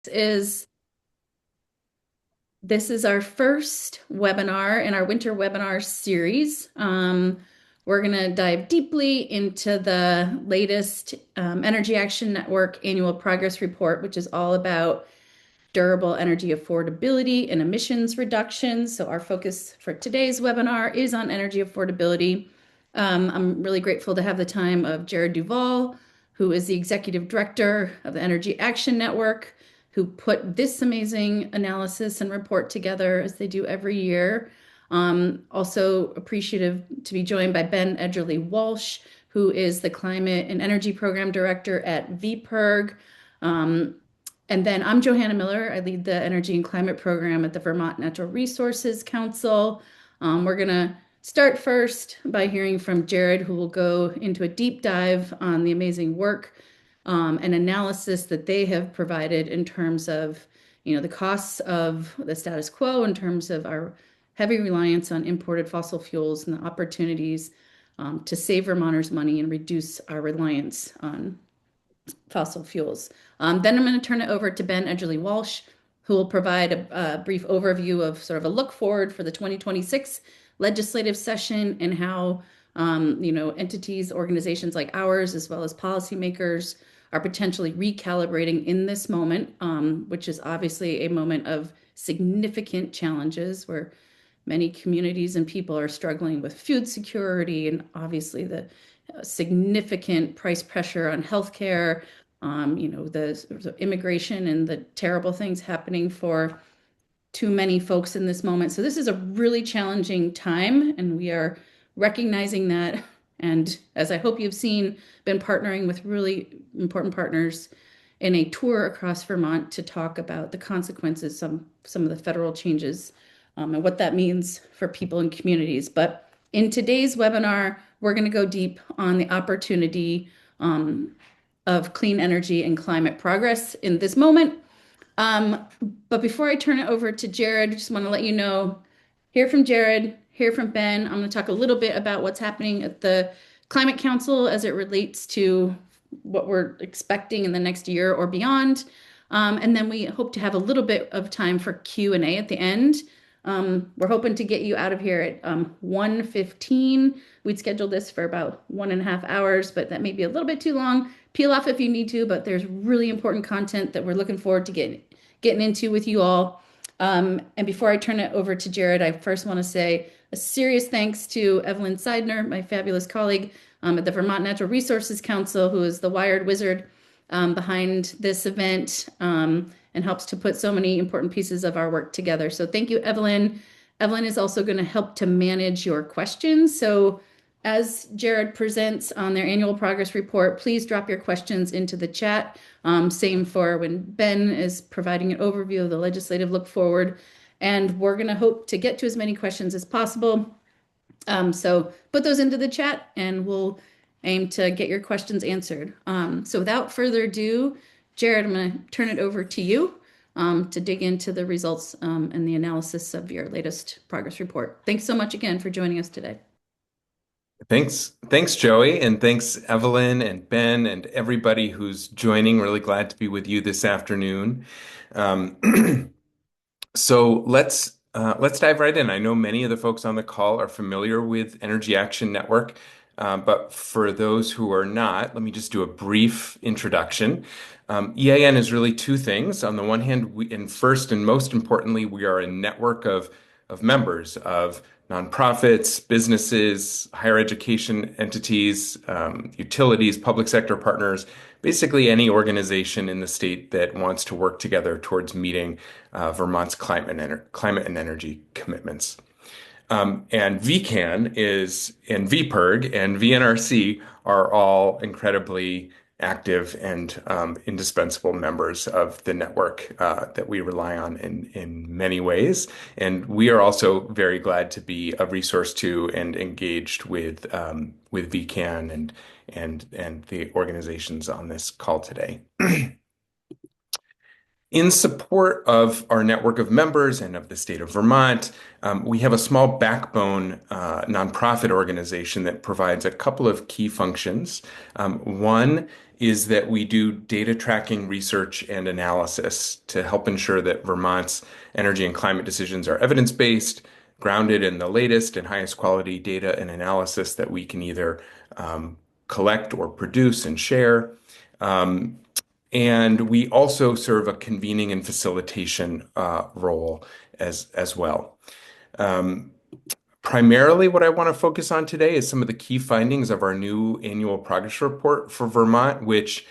is this is our first webinar in our winter webinar series. We're going to dive deeply into the latest Energy Action Network annual progress report, which is all about durable energy affordability and emissions reductions. So our focus for today's webinar is on energy affordability. I'm really grateful to have the time of Jared Duval, who is the executive director of the Energy Action Network, who put this amazing analysis and report together as they do every year. Also appreciative to be joined by Ben Edgerly Walsh, who is the Climate and Energy Program Director at VPIRG. And then I'm Johanna Miller. I lead the Energy and Climate Program at the Vermont Natural Resources Council. We're going to start first by hearing from Jared, who will go into a deep dive on the amazing work and analysis that they have provided in terms of, the costs of the status quo, in terms of our heavy reliance on imported fossil fuels and the opportunities to save Vermonters money and reduce our reliance on fossil fuels. Then I'm going to turn it over to Ben Edgerly Walsh, who will provide a brief overview of sort of a look forward for the 2026 legislative session and how entities, organizations like ours, as well as policymakers, are potentially recalibrating in this moment, which is obviously a moment of significant challenges where many communities and people are struggling with food security and obviously the significant price pressure on healthcare, the sort of immigration and the terrible things happening for too many folks in this moment. So this is a really challenging time, and we are recognizing that. And as I hope you've seen, been partnering with really important partners in a tour across Vermont to talk about the consequences, some of the federal changes, and what that means for people and communities. But in today's webinar, we're going to go deep on the opportunity of clean energy and climate progress in this moment. But before I turn it over to Jared, I just want to let you know, hear from Jared, hear from Ben. I'm going to talk a little bit about what's happening at the Climate Council as it relates to what we're expecting in the next year or beyond. And then we hope to have a little bit of time for Q&A at the end. We're hoping to get you out of here at 1:15. We'd scheduled this for about 1.5 hours, but that may be a little bit too long. Peel off if you need to, but there's really important content that we're looking forward to getting into with you all. And before I turn it over to Jared, I first want to say a serious thanks to Evelyn Seidner, my fabulous colleague at the Vermont Natural Resources Council, who is the wired wizard behind this event and helps to put so many important pieces of our work together. So thank you, Evelyn. Evelyn is also going to help to manage your questions. So as Jared presents on their annual progress report, please drop your questions into the chat. Same for when Ben is providing an overview of the legislative look forward. And we're going to hope to get to as many questions as possible. So put those into the chat and we'll aim to get your questions answered. So without further ado, Jared, I'm going to turn it over to you to dig into the results and the analysis of your latest progress report. Thanks so much again for joining us today. Thanks, Joey, and thanks, Evelyn and Ben and everybody who's joining. Really glad to be with you this afternoon. So let's dive right in. I know many of the folks on the call are familiar with Energy Action Network, but for those who are not, let me just do a brief introduction. EAN is really two things. On the one hand, and first and most importantly, we are a network of members of nonprofits, businesses, higher education entities, utilities, public sector partners, basically any organization in the state that wants to work together towards meeting Vermont's climate and energy commitments. And VECAN and VPIRG and VNRC are all incredibly active and indispensable members of the network that we rely on in many ways. And we are also very glad to be a resource to and engaged with VECAN and the organizations on this call today. In support of our network of members and of the state of Vermont, we have a small backbone nonprofit organization that provides a couple of key functions. One is that we do data tracking research and analysis to help ensure that Vermont's energy and climate decisions are evidence-based, grounded in the latest and highest quality data and analysis that we can either collect or produce and share. Um, and we also serve a convening and facilitation role as well. Um, Primarily, what I want to focus on today is some of the key findings of our new annual progress report for Vermont, which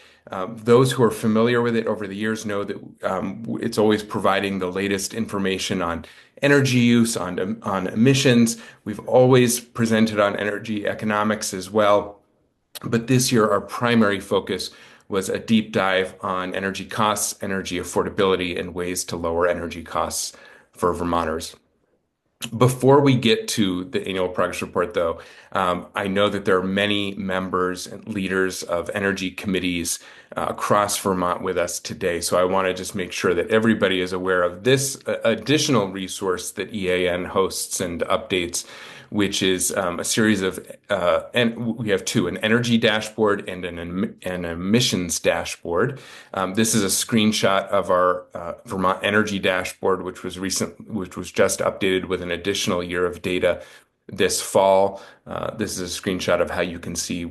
those who are familiar with it over the years know that it's always providing the latest information on energy use, on emissions. We've always presented on energy economics as well. But this year, our primary focus was a deep dive on energy costs, energy affordability, and ways to lower energy costs for Vermonters. Before we get to the annual progress report, though, I know that there are many members and leaders of energy committees across Vermont with us today. So I want to just make sure that everybody is aware of this additional resource that EAN hosts and updates, which is a series of, and we have two, an energy dashboard and an emissions dashboard. This is a screenshot of our Vermont energy dashboard, which was just updated with an additional year of data this fall. This is a screenshot of how you can see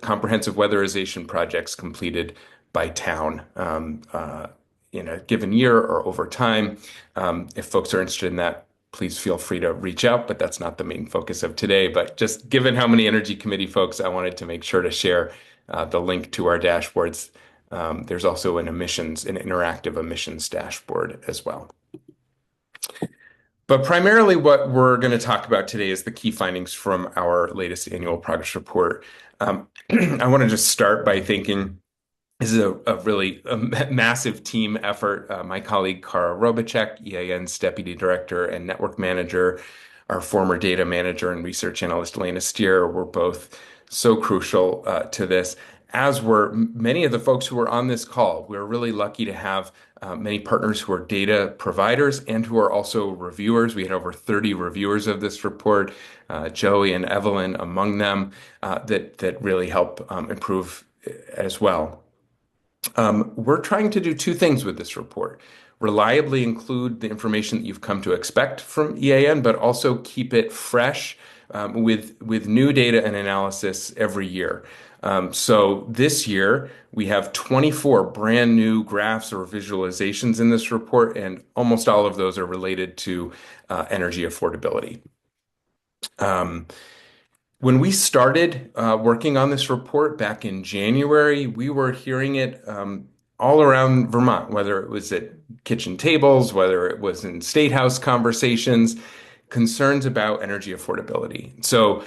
comprehensive weatherization projects completed by town in a given year or over time. If folks are interested in that, please feel free to reach out, but that's not the main focus of today. But just given how many Energy Committee folks, I wanted to make sure to share the link to our dashboards. There's also an interactive emissions dashboard as well. But primarily what we're going to talk about today is the key findings from our latest annual progress report. I want to just start by thanking this is a really massive team effort. My colleague, Kara Robacek, EAN's Deputy Director and Network Manager, our former data manager and research analyst, Lena Steer, were both so crucial to this, as were many of the folks who were on this call. We're really lucky to have many partners who are data providers and who are also reviewers. We had over 30 reviewers of this report, Joey and Evelyn among them, that really help improve as well. We're trying to do two things with this report. Reliably include the information that you've come to expect from EAN, but also keep it fresh with new data and analysis every year. So this year, we have 24 brand new graphs or visualizations in this report, and almost all of those are related to energy affordability. When we started working on this report back in January, we were hearing it all around Vermont, whether it was at kitchen tables, whether it was in state house conversations, concerns about energy affordability. So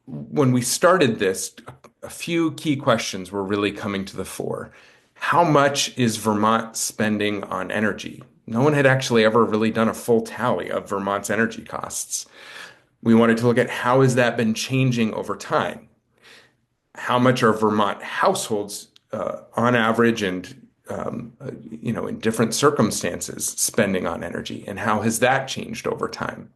when we started this, a few key questions were really coming to the fore. How much is Vermont spending on energy? No one had actually ever really done a full tally of Vermont's energy costs. We wanted to look at how has that been changing over time? How much are Vermont households, on average and in different circumstances, spending on energy, and how has that changed over time?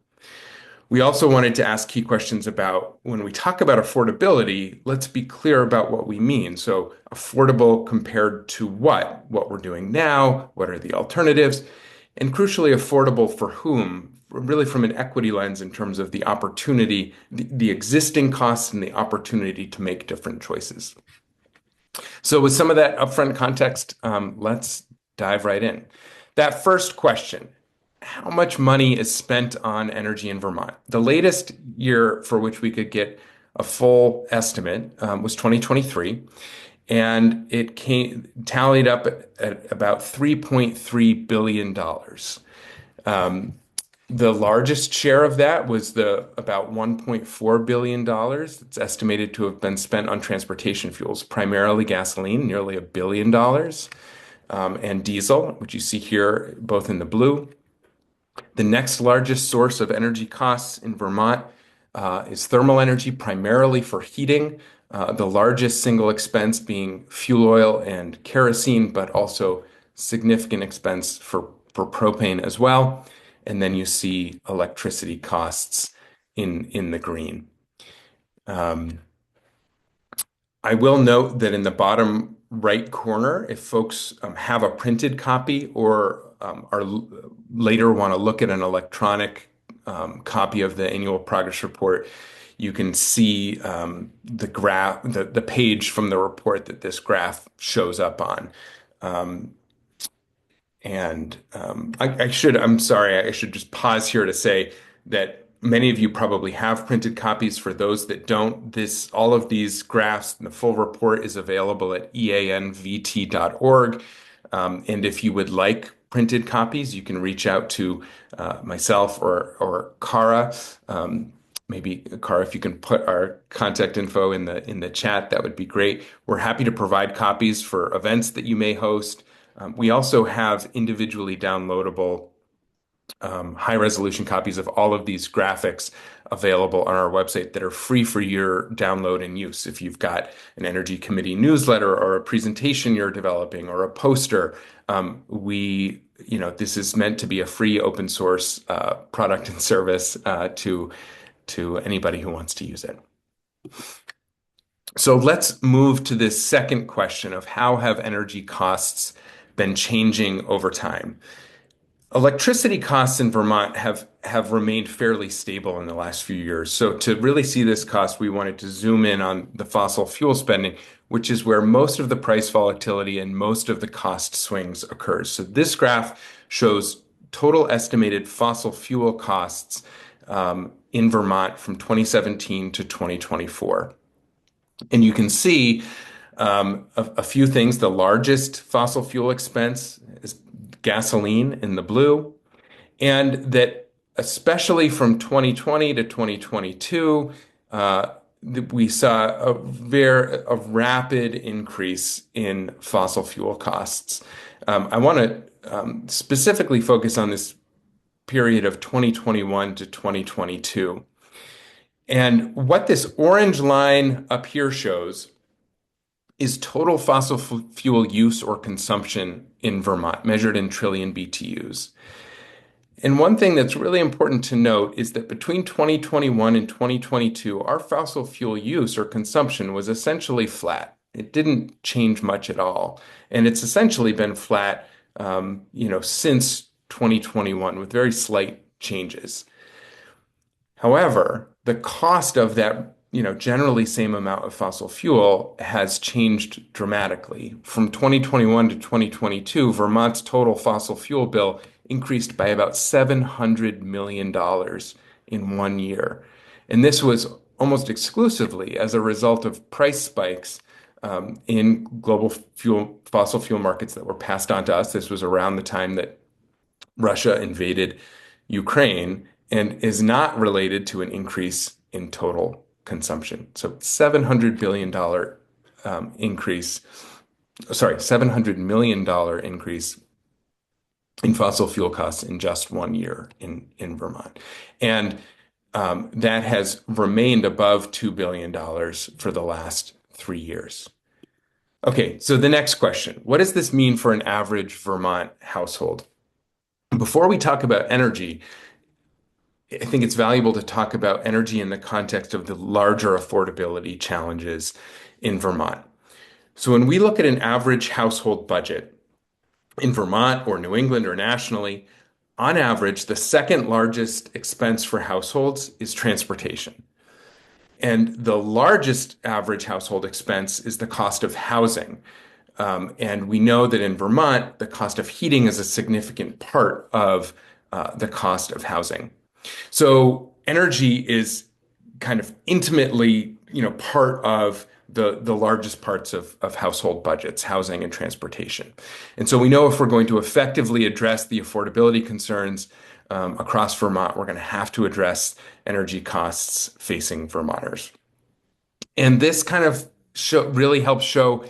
We also wanted to ask key questions about when we talk about affordability, let's be clear about what we mean. So affordable compared to what? What we're doing now, what are the alternatives? And crucially, affordable for whom? Really from an equity lens in terms of the opportunity, the existing costs and the opportunity to make different choices. So with some of that upfront context, let's dive right in. That first question, how much money is spent on energy in Vermont? The latest year for which we could get a full estimate was 2023, and it tallied up at about $3.3 billion. The largest share of that was about $1.4 billion. It's estimated to have been spent on transportation fuels, primarily gasoline, nearly $1 billion, and diesel, which you see here both in the blue. The next largest source of energy costs in Vermont is thermal energy, primarily for heating. The largest single expense being fuel oil and kerosene, but also significant expense for propane as well. And then you see electricity costs in the green. Um, I will note that in the bottom right corner, if folks have a printed copy or later want to look at an electronic copy of the annual progress report, you can see the graph, the page from the report that this graph shows up on. Um, I'm sorry, I should just pause here to say that many of you probably have printed copies. For those that don't, all of these graphs and the full report is available at eanvt.org. And if you would like printed copies, you can reach out to myself or Cara. Maybe Cara, if you can put our contact info in the chat, that would be great. We're happy to provide copies for events that you may host. We also have individually downloadable high resolution copies of all of these graphics available on our website that are free for your download and use. If you've got an Energy Committee newsletter or a presentation you're developing or a poster, this is meant to be a free open source product and service to anybody who wants to use it. So let's move to this second question of how have energy costs been changing over time. Electricity costs in Vermont have remained fairly stable in the last few years. So to really see this cost, we wanted to zoom in on the fossil fuel spending, which is where most of the price volatility and most of the cost swings occurs. So this graph shows total estimated fossil fuel costs in Vermont from 2017 to 2024. And you can see a few things. The largest fossil fuel expense is gasoline in the blue, and that especially from 2020 to 2022, we saw a rapid increase in fossil fuel costs. I want to specifically focus on this period of 2021 to 2022. And what this orange line up here shows is total fossil fuel use or consumption in Vermont, measured in trillion BTUs. And one thing that's really important to note is that between 2021 and 2022, our fossil fuel use or consumption was essentially flat. It didn't change much at all. And it's essentially been flat, since 2021 with very slight changes. However, the cost of that, generally same amount of fossil fuel has changed dramatically. From 2021 to 2022, Vermont's total fossil fuel bill increased by about $700 million in 1 year. And this was almost exclusively as a result of price spikes in global fossil fuel markets that were passed on to us. This was around the time that Russia invaded Ukraine and is not related to an increase in total consumption. So $700 billion increase, $700 million increase in fossil fuel costs in just 1 year in Vermont. And that has remained above $2 billion for the last 3 years. Okay, so the next question, what does this mean for an average Vermont household? Before we talk about energy, I think it's valuable to talk about energy in the context of the larger affordability challenges in Vermont. So when we look at an average household budget in Vermont or New England or nationally, on average, the second largest expense for households is transportation. And the largest average household expense is the cost of housing. And we know that in Vermont, the cost of heating is a significant part of the cost of housing. So energy is kind of intimately, part of the largest parts of household budgets, housing and transportation. And so we know if we're going to effectively address the affordability concerns across Vermont, we're going to have to address energy costs facing Vermonters. And this kind of really helps show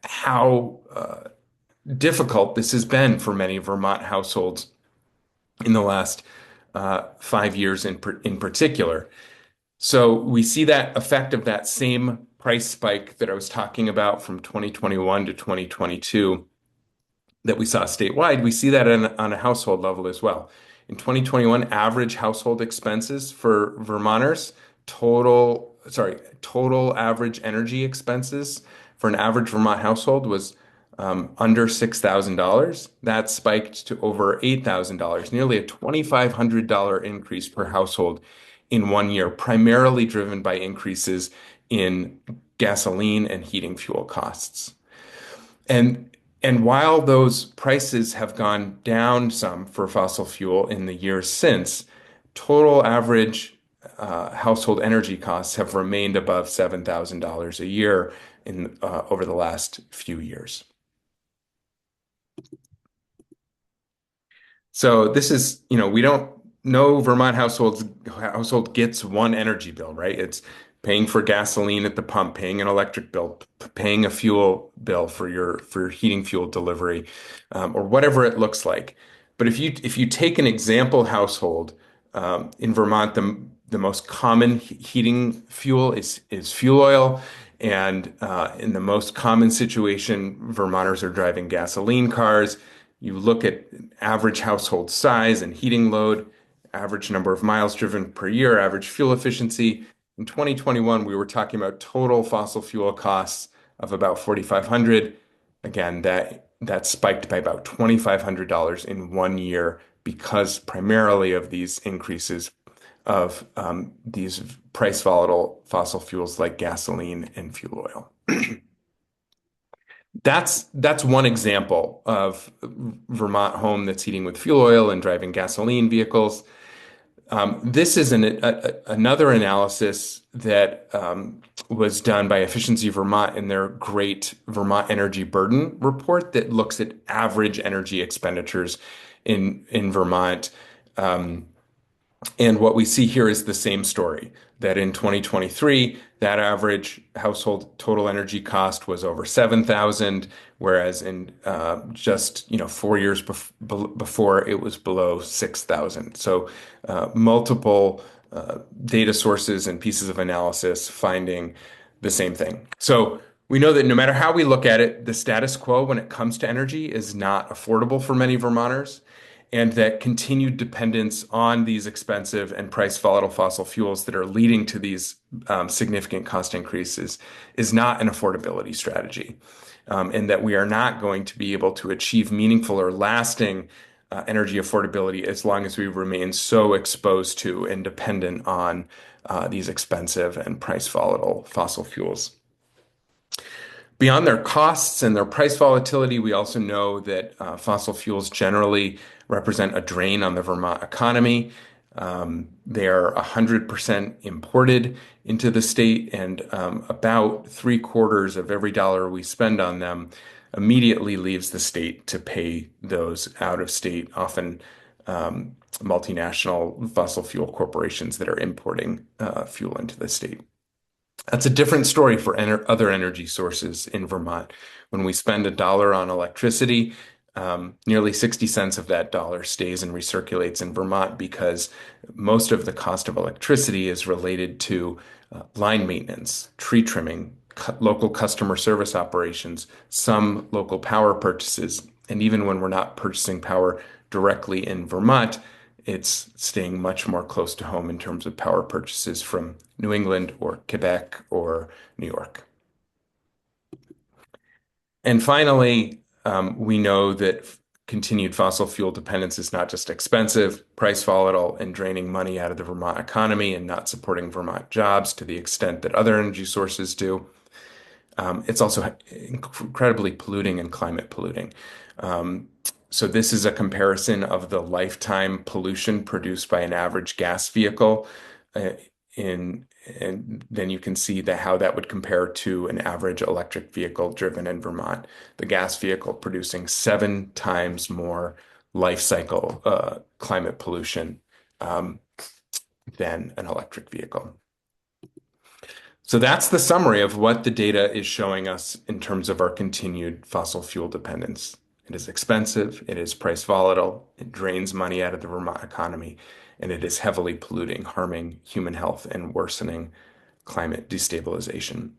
how difficult this has been for many Vermont households in the last 5 years in particular. So we see that effect of that same price spike that I was talking about from 2021 to 2022 that we saw statewide, we see that on a household level as well. In 2021, average household expenses for Vermonters, total average energy expenses for an average Vermont household was under $6,000. That spiked to over $8,000, nearly a $2,500 increase per household in 1 year, primarily driven by increases in gasoline and heating fuel costs. And and while those prices have gone down some for fossil fuel in the years since, total average household energy costs have remained above $7,000 a year in over the last few years. So this is, we don't no Vermont household gets one energy bill, right? It's paying for gasoline at the pump, paying an electric bill, paying a fuel bill for your heating fuel delivery, or whatever it looks like. But if you take an example household in Vermont, the most common heating fuel is fuel oil. And in the most common situation, Vermonters are driving gasoline cars. You look at average household size and heating load, average number of miles driven per year, average fuel efficiency. In 2021, we were talking about total fossil fuel costs of about 4,500. Again, that spiked by about $2,500 in 1 year because primarily of these increases of these price volatile fossil fuels like gasoline and fuel oil. That's one example of Vermont home that's heating with fuel oil and driving gasoline vehicles. This is another analysis that was done by Efficiency Vermont in their great Vermont Energy Burden report that looks at average energy expenditures in Vermont. And what we see here is the same story, that in 2023, that average household total energy cost was over 7,000, whereas in just 4 years before it was below 6,000. So multiple data sources and pieces of analysis finding the same thing. So we know that no matter how we look at it, the status quo when it comes to energy is not affordable for many Vermonters, and that continued dependence on these expensive and price volatile fossil fuels that are leading to these significant cost increases is not an affordability strategy, and that we are not going to be able to achieve meaningful or lasting energy affordability as long as we remain so exposed to and dependent on these expensive and price volatile fossil fuels. Beyond their costs and their price volatility, we also know that fossil fuels generally represent a drain on the Vermont economy. They are 100% imported into the state, and about 3/4 of every dollar we spend on them immediately leaves the state to pay those out of state, often multinational fossil fuel corporations that are importing fuel into the state. That's a different story for other energy sources in Vermont. When we spend $1 on electricity, nearly 60 cents of that dollar stays and recirculates in Vermont because most of the cost of electricity is related to line maintenance, tree trimming, local customer service operations, some local power purchases. And even when we're not purchasing power directly in Vermont, it's staying much more close to home in terms of power purchases from New England or Quebec or New York. And finally, we know that continued fossil fuel dependence is not just expensive, price volatile, and draining money out of the Vermont economy and not supporting Vermont jobs to the extent that other energy sources do. It's also incredibly polluting and climate polluting. So this is a comparison of the lifetime pollution produced by an average gas vehicle and then you can see how that would compare to an average electric vehicle driven in Vermont. The gas vehicle producing 7 times more life cycle climate pollution than an electric vehicle. So that's the summary of what the data is showing us in terms of our continued fossil fuel dependence. It is expensive, it is price volatile, it drains money out of the Vermont economy, and it is heavily polluting, harming human health and worsening climate destabilization.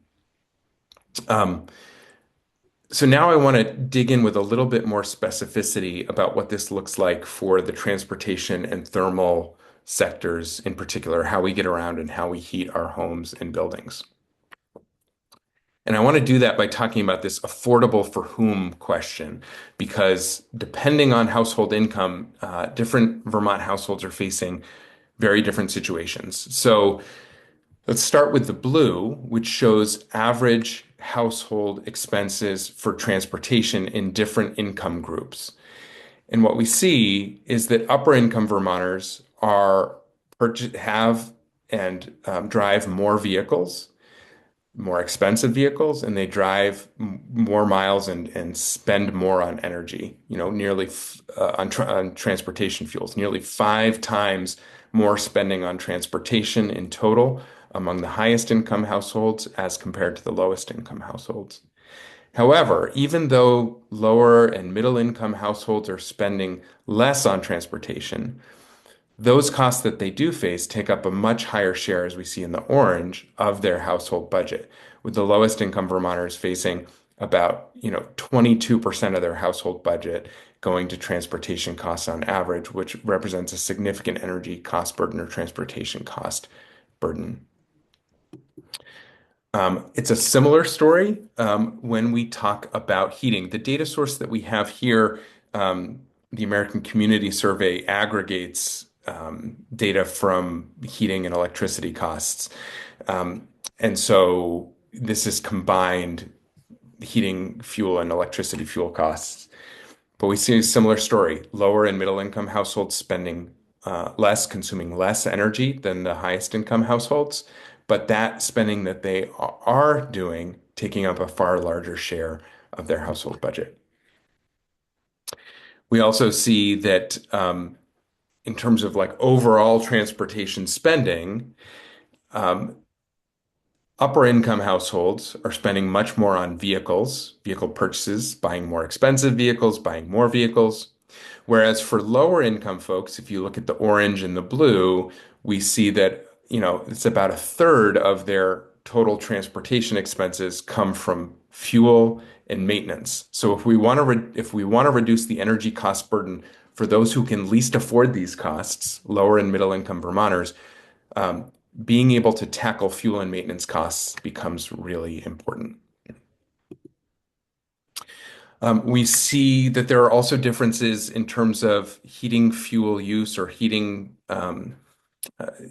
So now I want to dig in with a little bit more specificity about what this looks like for the transportation and thermal sectors in particular, how we get around and how we heat our homes and buildings. And I want to do that by talking about this affordable for whom question, because depending on household income, different Vermont households are facing very different situations. So let's start with the blue, which shows average household expenses for transportation in different income groups. And what we see is that upper income Vermonters have and drive more vehicles, more expensive vehicles, and they drive more miles and spend more on energy, nearly on transportation fuels, nearly 5 times more spending on transportation in total among the highest income households as compared to the lowest income households. However, even though lower and middle income households are spending less on transportation, those costs that they do face take up a much higher share, as we see in the orange, of their household budget, with the lowest income Vermonters facing about, 22% of their household budget going to transportation costs on average, which represents a significant energy cost burden or transportation cost burden. It's a similar story when we talk about heating. The data source that we have here, the American Community Survey, aggregates data from heating and electricity costs. And so this is combined heating fuel and electricity fuel costs. But we see a similar story. Lower and middle income households spending less, consuming less energy than the highest income households. But that spending that they are doing, taking up a far larger share of their household budget. We also see that in terms of like overall transportation spending, um, upper income households are spending much more on vehicles, vehicle purchases, buying more expensive vehicles, buying more vehicles. Whereas for lower income folks, if you look at the orange and the blue, we see that, it's about a third of their total transportation expenses come from fuel and maintenance. So if we want to reduce the energy cost burden for those who can least afford these costs, lower and middle income Vermonters, um, being able to tackle fuel and maintenance costs becomes really important. We see that there are also differences in terms of heating fuel use or heating,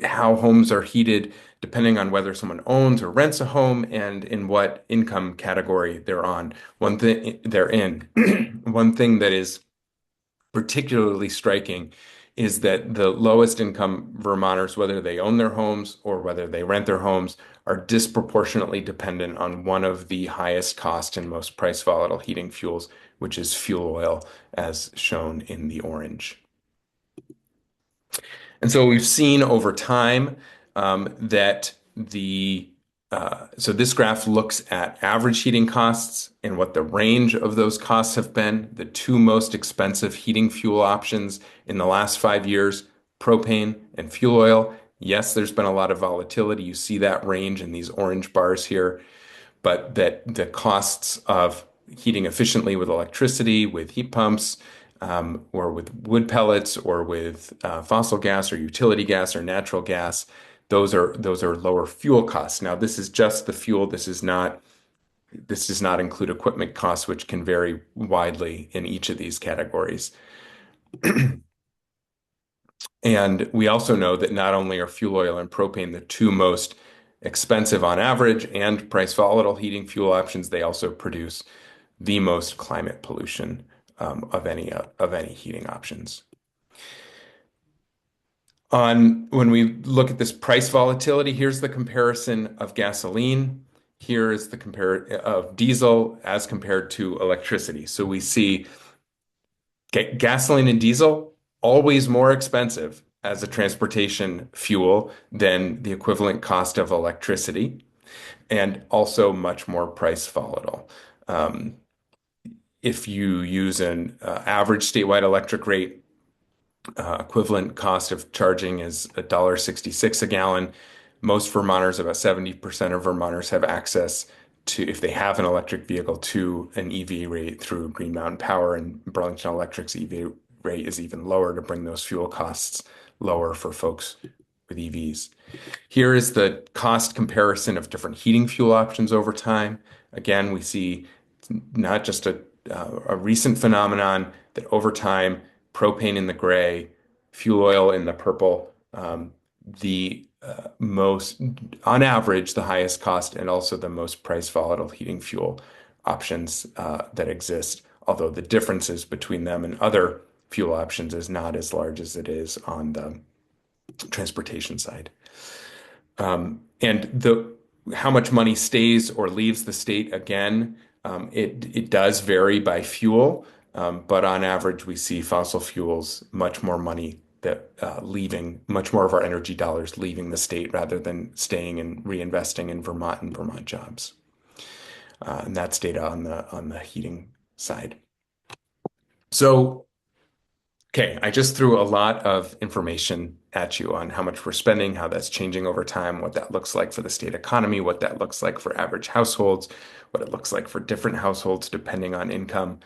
how homes are heated, depending on whether someone owns or rents a home and in what income category they're on. One thing they're in. One thing that is particularly striking is that the lowest income Vermonters, whether they own their homes or whether they rent their homes, are disproportionately dependent on one of the highest cost and most price volatile heating fuels, which is fuel oil, as shown in the orange. And so we've seen over time that so this graph looks at average heating costs and what the range of those costs have been. The two most expensive heating fuel options in the last 5 years, propane and fuel oil. Yes, there's been a lot of volatility. You see that range in these orange bars here, but that the costs of heating efficiently with electricity, with heat pumps, or with wood pellets, or with fossil gas, or utility gas, or natural gas, those are lower fuel costs. Now, this is just the fuel. This does not include equipment costs, which can vary widely in each of these categories. And we also know that not only are fuel oil and propane the two most expensive on average and price volatile heating fuel options, they also produce the most climate pollution of any heating options. When we look at this price volatility, here's the comparison of gasoline. Here is the compare of diesel as compared to electricity. So we see gasoline and diesel always more expensive as a transportation fuel than the equivalent cost of electricity, and also much more price volatile. If you use an average statewide electric rate, equivalent cost of charging is $1.66 a gallon. Most Vermonters, about 70% of Vermonters, have access to, if they have an electric vehicle, to an EV rate through Green Mountain Power, and Burlington Electric's EV rate is even lower to bring those fuel costs lower for folks with EVs. Here is the cost comparison of different heating fuel options over time. Again, we see not just a recent phenomenon that over time, propane in the gray, fuel oil in the purple, the most, on average, the highest cost and also the most price volatile heating fuel options that exist, although the differences between them and other fuel options is not as large as it is on the transportation side. And the how much money stays or leaves the state, again, it does vary by fuel, but on average, we see fossil fuels much more money that leaving, much more of our energy dollars leaving the state rather than staying and reinvesting in Vermont and Vermont jobs. And that's data on the heating side. So, okay, I just threw a lot of information at you on how much we're spending, how that's changing over time, what that looks like for the state economy, what that looks like for average households, what it looks like for different households depending on income.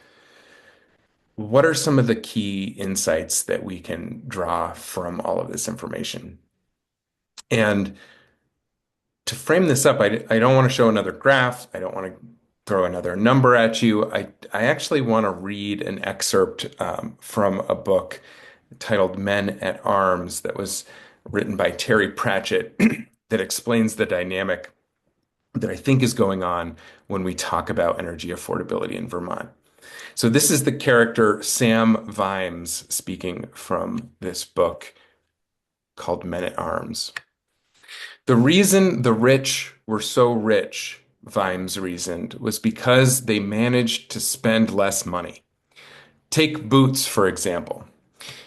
What are some of the key insights that we can draw from all of this information? And to frame this up, I don't want to show another graph. I don't want to throw another number at you. I actually want to read an excerpt from a book titled Men at Arms that was written by Terry Pratchett that explains the dynamic that I think is going on when we talk about energy affordability in Vermont. So this is the character Sam Vimes speaking from this book called Men at Arms. The reason the rich were so rich, Vimes reasoned, was because they managed to spend less money. Take boots, for example.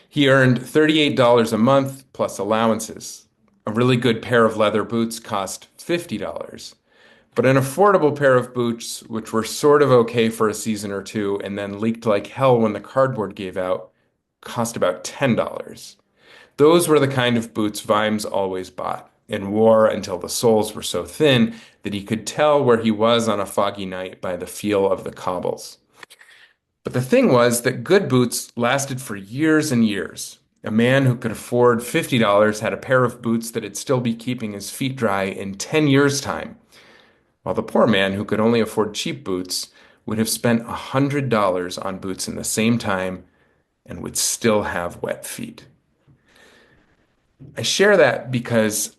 He earned $38 a month plus allowances. A really good pair of leather boots cost $50. But an affordable pair of boots, which were sort of okay for a season or two and then leaked like hell when the cardboard gave out, cost about $10. Those were the kind of boots Vimes always bought and wore until the soles were so thin that he could tell where he was on a foggy night by the feel of the cobbles. But the thing was that good boots lasted for years and years. A man who could afford $50 had a pair of boots that'd still be keeping his feet dry in 10 years' time, while the poor man who could only afford cheap boots would have spent $100 on boots in the same time and would still have wet feet. I share that because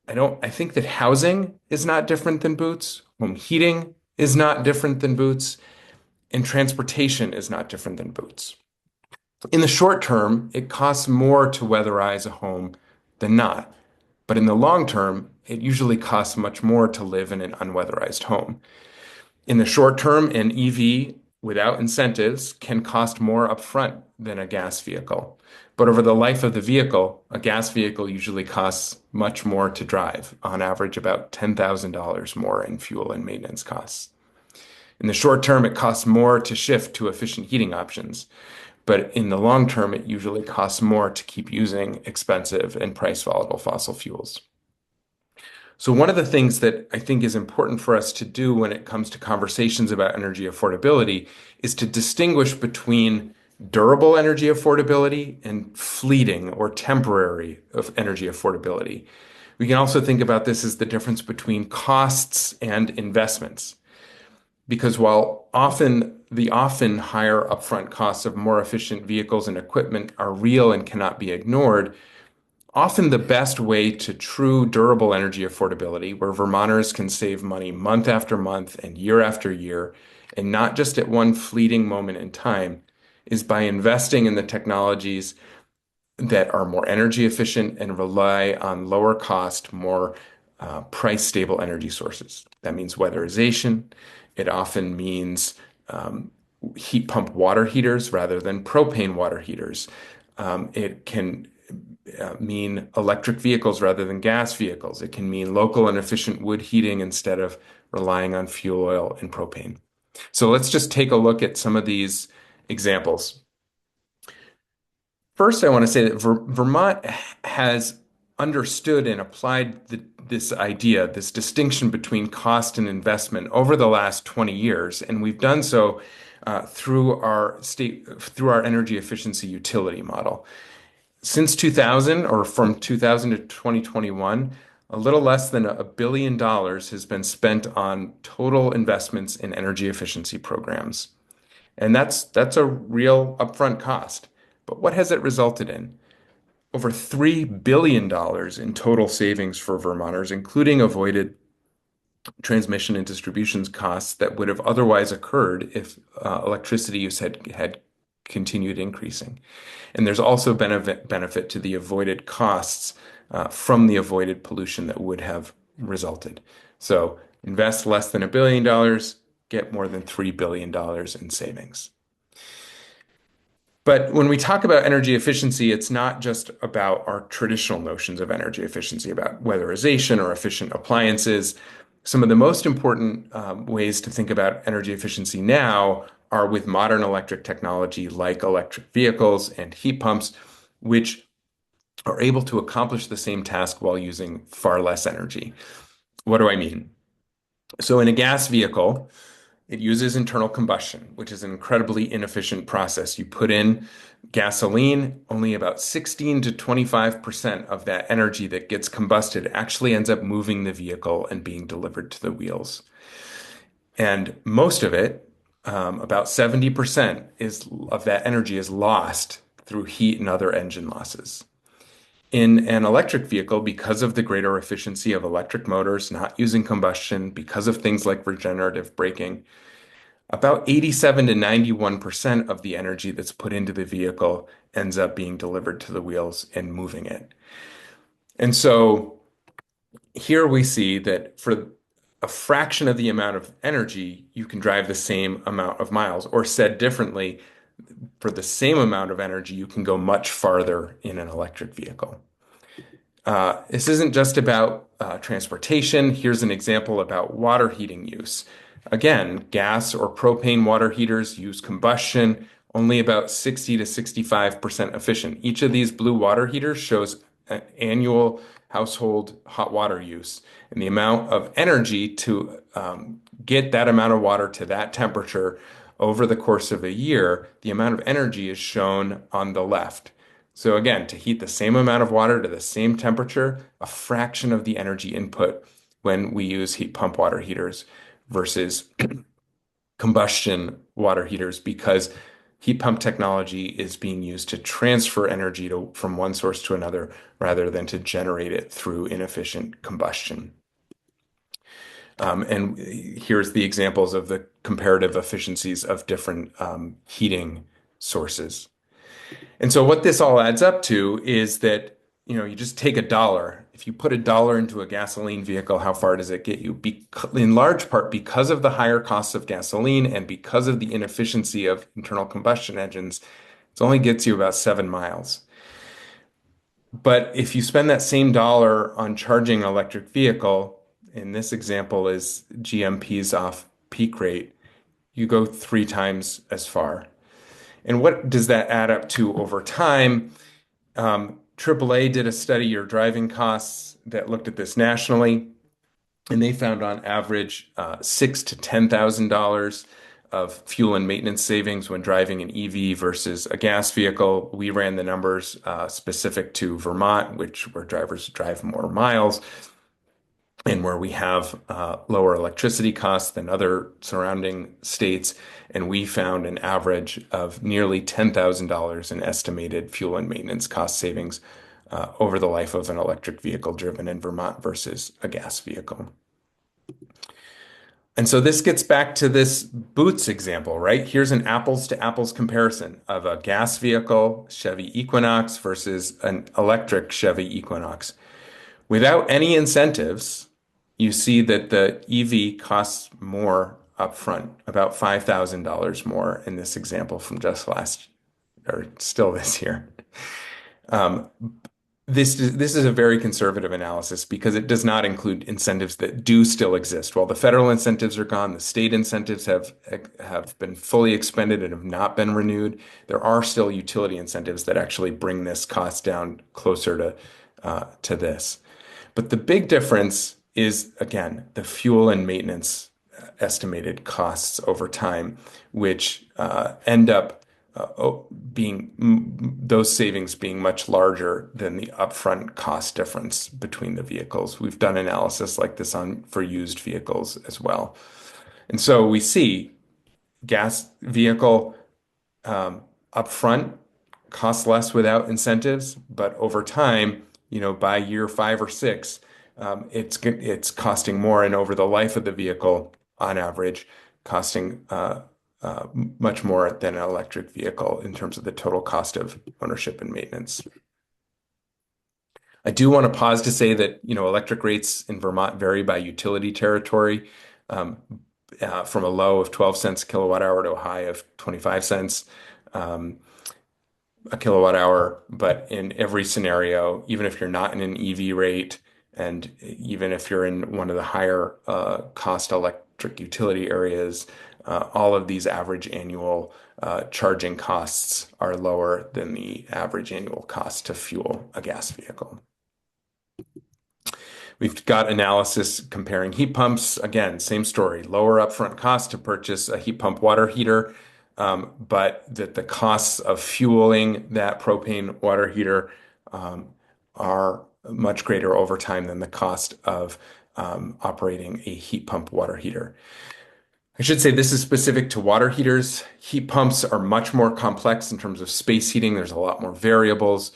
I think that housing is not different than boots, home heating is not different than boots, and transportation is not different than boots. In the short term, it costs more to weatherize a home than not. But in the long term, it usually costs much more to live in an unweatherized home. In the short term, an EV without incentives can cost more upfront than a gas vehicle. But over the life of the vehicle, a gas vehicle usually costs much more to drive, on average about $10,000 more in fuel and maintenance costs. In the short term, it costs more to shift to efficient heating options, but in the long term, it usually costs more to keep using expensive and price volatile fossil fuels. So one of the things that I think is important for us to do when it comes to conversations about energy affordability is to distinguish between durable energy affordability and fleeting or temporary of energy affordability. We can also think about this as the difference between costs and investments. Because while often higher upfront costs of more efficient vehicles and equipment are real and cannot be ignored, often the best way to true durable energy affordability, where Vermonters can save money month after month and year after year, and not just at one fleeting moment in time, is by investing in the technologies that are more energy efficient and rely on lower cost, more price stable energy sources. That means weatherization. It often means heat pump water heaters rather than propane water heaters. It can mean electric vehicles rather than gas vehicles. It can mean local and efficient wood heating instead of relying on fuel oil and propane. So let's just take a look at some of these examples. First, I want to say that Vermont has understood and applied this idea, this distinction between cost and investment over the last 20 years. And we've done so through our energy efficiency utility model. Since 2000, or from 2000 to 2021, a little less than $1 billion has been spent on total investments in energy efficiency programs. And that's a real upfront cost. But what has it resulted in? Over $3 billion in total savings for Vermonters, including avoided transmission and distribution costs that would have otherwise occurred if electricity use had continued increasing. And there's also been a benefit to the avoided costs from the avoided pollution that would have resulted. So invest less than $1 billion, get more than $3 billion in savings. But when we talk about energy efficiency, it's not just about our traditional notions of energy efficiency, about weatherization or efficient appliances. Some of the most important ways to think about energy efficiency now are with modern electric technology like electric vehicles and heat pumps, which are able to accomplish the same task while using far less energy. What do I mean? So in a gas vehicle, it uses internal combustion, which is an incredibly inefficient process. You put in gasoline, only about 16 to 25% of that energy that gets combusted actually ends up moving the vehicle and being delivered to the wheels. And most of it, about 70% of that energy is lost through heat and other engine losses. In an electric vehicle, because of the greater efficiency of electric motors not using combustion, because of things like regenerative braking, about 87 to 91% of the energy that's put into the vehicle ends up being delivered to the wheels and moving it. And so here we see that for a fraction of the amount of energy, you can drive the same amount of miles. Or said differently, for the same amount of energy, you can go much farther in an electric vehicle. This isn't just about transportation. Here's an example about water heating use. Again, gas or propane water heaters use combustion, only about 60 to 65% efficient. Each of these blue water heaters shows an annual household hot water use. And the amount of energy to get that amount of water to that temperature over the course of a year, the amount of energy is shown on the left. So again, to heat the same amount of water to the same temperature, a fraction of the energy input when we use heat pump water heaters versus combustion water heaters, because heat pump technology is being used to transfer energy from one source to another rather than to generate it through inefficient combustion. And here's the examples of the comparative efficiencies of different heating sources. And so what this all adds up to is that, you just take $1. If you put $1 into a gasoline vehicle, how far does it get you? In large part because of the higher costs of gasoline and because of the inefficiency of internal combustion engines, it only gets you about 7 miles. But if you spend that same dollar on charging an electric vehicle, in this example is GMP's off-peak rate, you go 3 times as far. And what does that add up to over time? AAA did a study, Your Driving Costs, that looked at this nationally, and they found on average $6,000 to $10,000 of fuel and maintenance savings when driving an EV versus a gas vehicle. We ran the numbers specific to Vermont, where drivers drive more miles and where we have lower electricity costs than other surrounding states. And we found an average of nearly $10,000 in estimated fuel and maintenance cost savings over the life of an electric vehicle driven in Vermont versus a gas vehicle. And so this gets back to this Boots example, right? Here's an apples to apples comparison of a gas vehicle, Chevy Equinox, versus an electric Chevy Equinox. Without any incentives, you see that the EV costs more upfront, about $5,000 more in this example from just still this year. This is a very conservative analysis because it does not include incentives that do still exist. While the federal incentives are gone, the state incentives have been fully expended and have not been renewed. There are still utility incentives that actually bring this cost down closer to to this. But the big difference is, again, the fuel and maintenance estimated costs over time, which end up being those savings being much larger than the upfront cost difference between the vehicles. We've done analysis like this on for used vehicles as well. And so we see gas vehicle upfront costs less without incentives, but over time, by year 5 or 6, it's costing more, and over the life of the vehicle, on average, costing much more than an electric vehicle in terms of the total cost of ownership and maintenance. I do want to pause to say that, electric rates in Vermont vary by utility territory, um, from a low of 12 cents a kilowatt hour to a high of 25 cents. A kilowatt hour, but in every scenario, even if you're not in an EV rate, and even if you're in one of the higher cost electric utility areas, all of these average annual charging costs are lower than the average annual cost to fuel a gas vehicle. We've got analysis comparing heat pumps. Again, same story, lower upfront cost to purchase a heat pump water heater, but that the costs of fueling that propane water heater are much greater over time than the cost of operating a heat pump water heater. I should say this is specific to water heaters. Heat pumps are much more complex in terms of space heating. There's a lot more variables.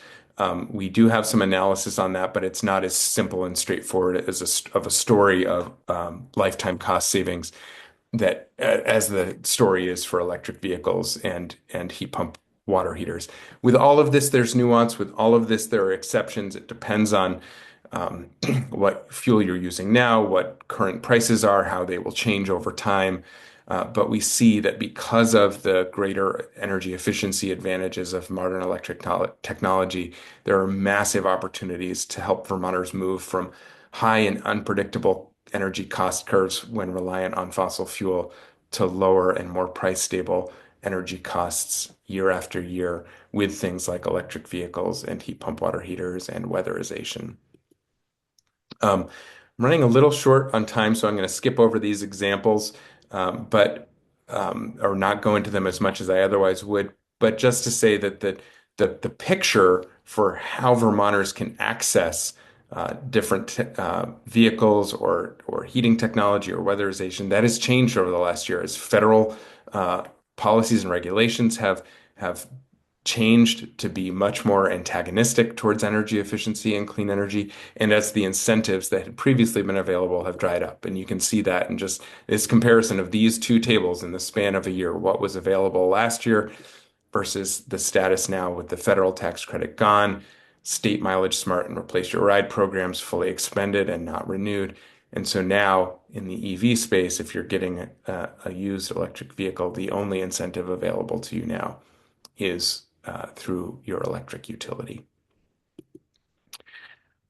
We do have some analysis on that, but it's not as simple and straightforward as of a story of lifetime cost savings that as the story is for electric vehicles and heat pump water heaters. With all of this, there's nuance. With all of this, there are exceptions. It depends on um, what fuel you're using now, what current prices are, how they will change over time. But we see that because of the greater energy efficiency advantages of modern electric technology, there are massive opportunities to help Vermonters move from high and unpredictable energy cost curves when reliant on fossil fuel to lower and more price stable energy costs year after year with things like electric vehicles and heat pump water heaters and weatherization. I'm running a little short on time, so I'm going to skip over these examples, but or not go into them as much as I otherwise would. But just to say that the picture for how Vermonters can access different vehicles or heating technology or weatherization that has changed over the last year as federal policies and regulations have changed to be much more antagonistic towards energy efficiency and clean energy, and as the incentives that had previously been available have dried up. And you can see that in just this comparison of these two tables in the span of a year, what was available last year versus the status now with the federal tax credit gone, state mileage smart and replace your ride programs fully expended and not renewed. And so now in the EV space, if you're getting a used electric vehicle, the only incentive available to you now is through your electric utility.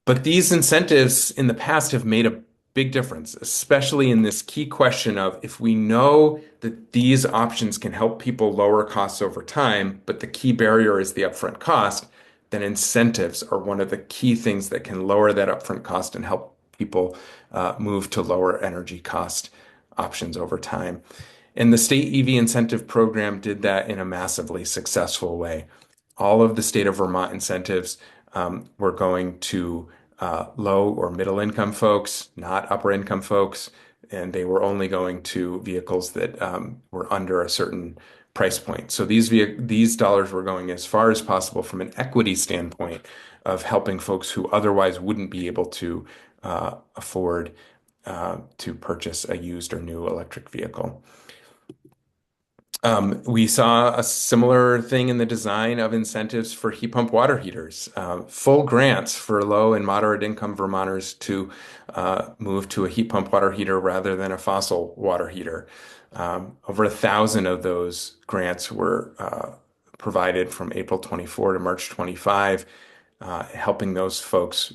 But these incentives in the past have made a big difference, especially in this key question of if we know that these options can help people lower costs over time, but the key barrier is the upfront cost, then incentives are one of the key things that can lower that upfront cost and help people move to lower energy cost options over time. And the state EV incentive program did that in a massively successful way. All of the state of Vermont incentives were going to low or middle income folks, not upper income folks, and they were only going to vehicles that were under a certain price point. So these dollars were going as far as possible from an equity standpoint of helping folks who otherwise wouldn't be able to afford to purchase a used or new electric vehicle. We saw a similar thing in the design of incentives for heat pump water heaters, full grants for low and moderate income Vermonters to move to a heat pump water heater rather than a fossil water heater. Over 1,000 of those grants were provided from April 24 to March 25, helping those folks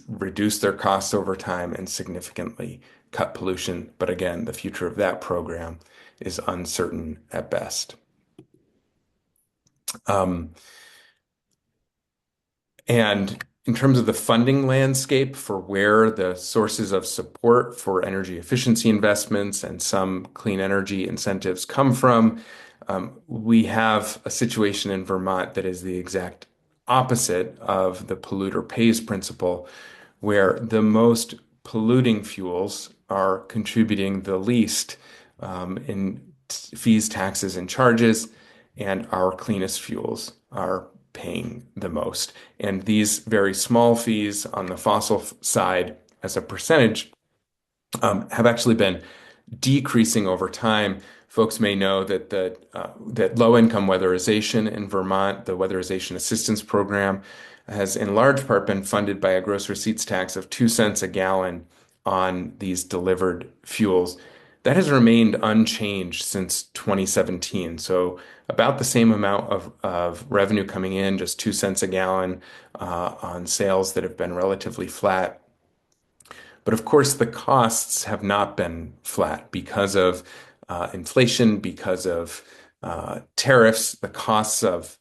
reduce their costs over time and significantly cut pollution. But again, the future of that program is uncertain at best. Um, and In terms of the funding landscape for where the sources of support for energy efficiency investments and some clean energy incentives come from, we have a situation in Vermont that is the exact opposite of the polluter pays principle, where the most polluting fuels are contributing the least in fees, taxes, and charges, and our cleanest fuels are paying the most. And these very small fees on the fossil side, as a percentage, have actually been decreasing over time. Folks may know that that low-income weatherization in Vermont, the Weatherization Assistance Program, has in large part been funded by a gross receipts tax of 2 cents a gallon on these delivered fuels. That has remained unchanged since 2017. So about the same amount of revenue coming in, just 2 cents a gallon on sales that have been relatively flat. But of course, the costs have not been flat because of inflation, because of tariffs. The costs of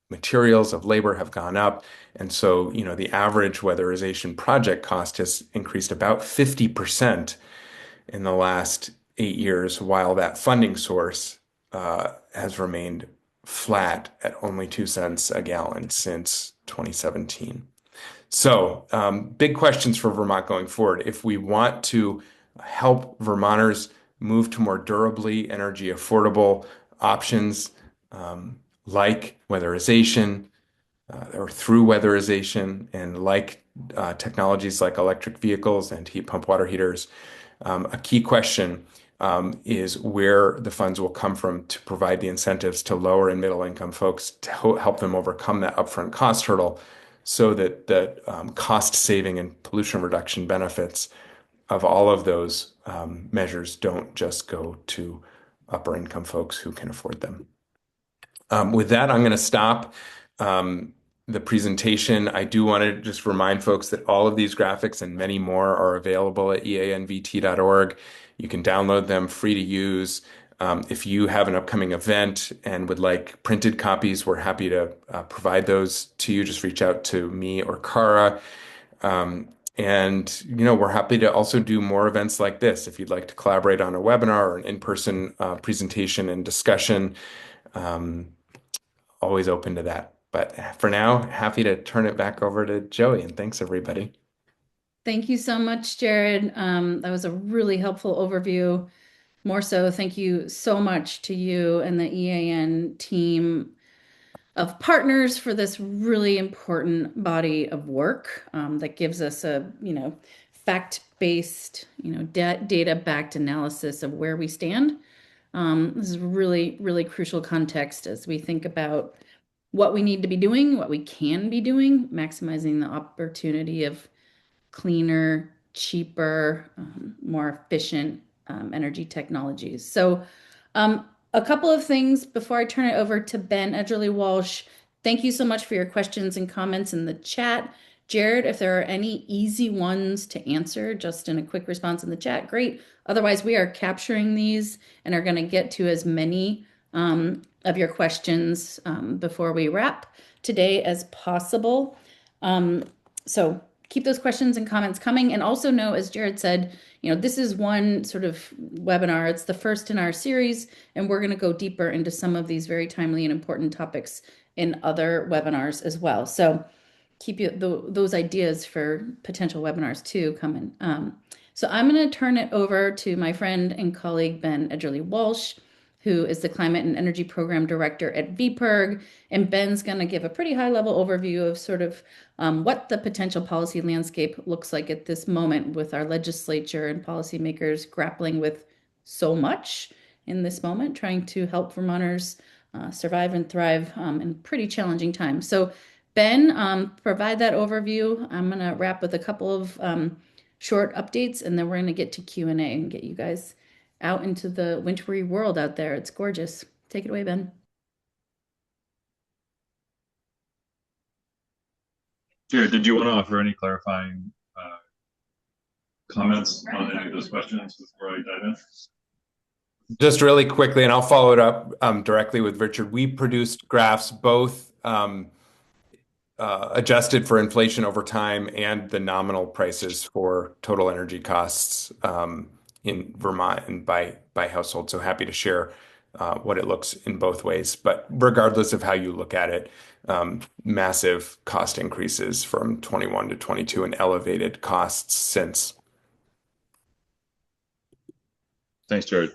materials, of labor have gone up. And so, the average weatherization project cost has increased about 50% in the last 8 years, while that funding source has remained flat at only 2 cents a gallon since 2017. So, big questions for Vermont going forward. If we want to help Vermonters move to more durably energy affordable options, like weatherization, or through weatherization, and like technologies like electric vehicles and heat pump water heaters, a key question is where the funds will come from to provide the incentives to lower and middle income folks to help them overcome that upfront cost hurdle so that the cost saving and pollution reduction benefits of all of those measures don't just go to upper income folks who can afford them. With that, I'm going to stop the presentation. I do want to just remind folks that all of these graphics and many more are available at eanvt.org. You can download them free to use. If you have an upcoming event and would like printed copies, we're happy to provide those to you. Just reach out to me or Cara. And we're happy to also do more events like this. If you'd like to collaborate on a webinar or an in-person presentation and discussion, um, always open to that. But for now, happy to turn it back over to Joey, and thanks everybody. Thank you so much, Jared. That was a really helpful overview. More so, thank you so much to you and the EAN team of partners for this really important body of work that gives us a, fact-based, data-backed analysis of where we stand. This is really, really crucial context as we think about what we need to be doing, what we can be doing, maximizing the opportunity of cleaner, cheaper, more efficient energy technologies. So, a couple of things before I turn it over to Ben Edgerly Walsh. Thank you so much for your questions and comments in the chat. Jared, if there are any easy ones to answer, just in a quick response in the chat, great. Otherwise, we are capturing these and are going to get to as many of your questions before we wrap today as possible. So keep those questions and comments coming. And also know, as Jared said, this is one sort of webinar. It's the first in our series, and we're going to go deeper into some of these very timely and important topics in other webinars as well. So keep those ideas for potential webinars too coming. So I'm going to turn it over to my friend and colleague, Ben Edgerly Walsh, who is the Climate and Energy Program Director at VPIRG. And Ben's going to give a pretty high level overview of sort of what the potential policy landscape looks like at this moment with our legislature and policymakers grappling with so much in this moment, trying to help Vermonters survive and thrive in pretty challenging times. So Ben, provide that overview. I'm going to wrap with a couple of short updates, and then we're going to get to Q&A and get you guys out into the wintry world out there. It's gorgeous. Take it away, Ben. Jared, did you want to offer any clarifying comments on any of those questions before I dive in? Just really quickly, and I'll follow it up directly with Richard. We produced graphs both adjusted for inflation over time and the nominal prices for total energy costs in Vermont and by household. So happy to share what it looks in both ways. But regardless of how you look at it, massive cost increases from 21 to 22 and elevated costs since. Thanks, Jared.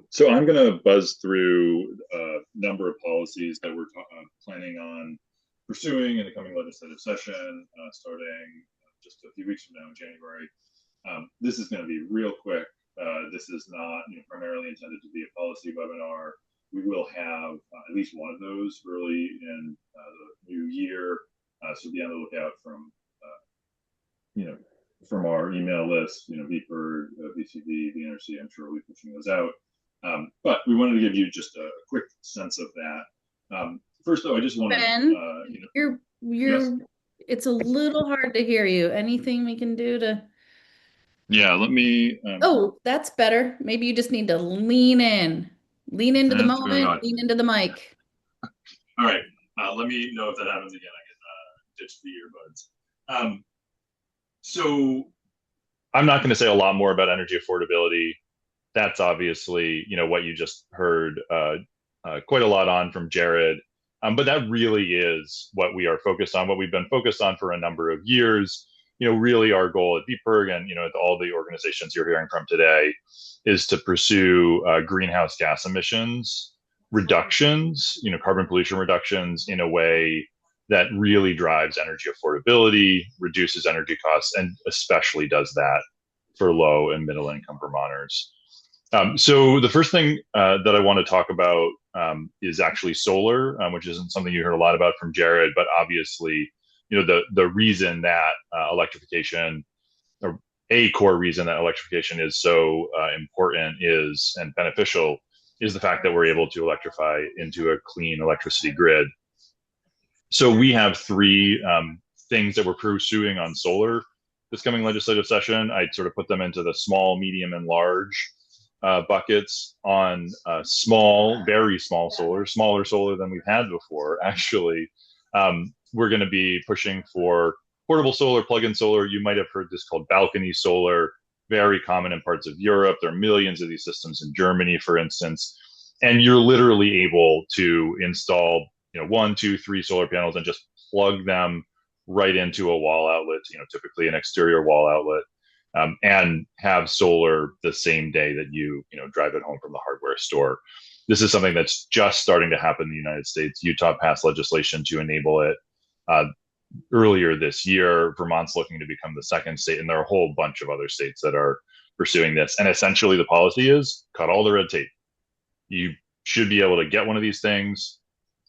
So I'm going to buzz through a number of policies that we're planning on pursuing in the coming legislative session, starting just a few weeks from now in January. This is going to be real quick. This is not primarily intended to be a policy webinar. We will have at least one of those early in the new year. So be on the lookout from our email list, VPER, VCV, the NRC. I'm sure we'll be pushing those out. But we wanted to give you just a quick sense of that. First, though, I just want to, Ben, you're yes. it's a little hard to hear you. Anything we can do to? Yeah, let me. Oh, that's better. Maybe you just need to lean in. Lean into the That's going moment, on. lean into the mic. All right. Let me know if that happens again. I can ditch the earbuds. So I'm not going to say a lot more about energy affordability. That's obviously, what you just heard quite a lot on from Jared. But that really is what we are focused on, what we've been focused on for a number of years. Really our goal at VPERG and, at all the organizations you're hearing from today is to pursue greenhouse gas emissions reductions, carbon pollution reductions in a way that really drives energy affordability, reduces energy costs, and especially does that for low and middle income Vermonters. So the first thing that I want to talk about is actually solar, which isn't something you heard a lot about from Jared, but obviously, the reason that electrification, or a core reason that electrification is so important and beneficial, is the fact that we're able to electrify into a clean electricity grid. So we have three things that we're pursuing on solar this coming legislative session. I'd sort of put them into the small, medium, and large buckets. On small, very small solar, smaller solar than we've had before, actually. We're going to be pushing for portable solar, plug-in solar. You might have heard this called balcony solar, very common in parts of Europe. There are millions of these systems in Germany, for instance. And you're literally able to install, 1, 2, 3 solar panels and just plug them right into a wall outlet, typically an exterior wall outlet, and have solar the same day that you drive it home from the hardware store. This is something that's just starting to happen in the United States. Utah passed legislation to enable it earlier this year. Vermont's looking to become the second state, and there are a whole bunch of other states that are pursuing this. And essentially the policy is cut all the red tape. You should be able to get one of these things,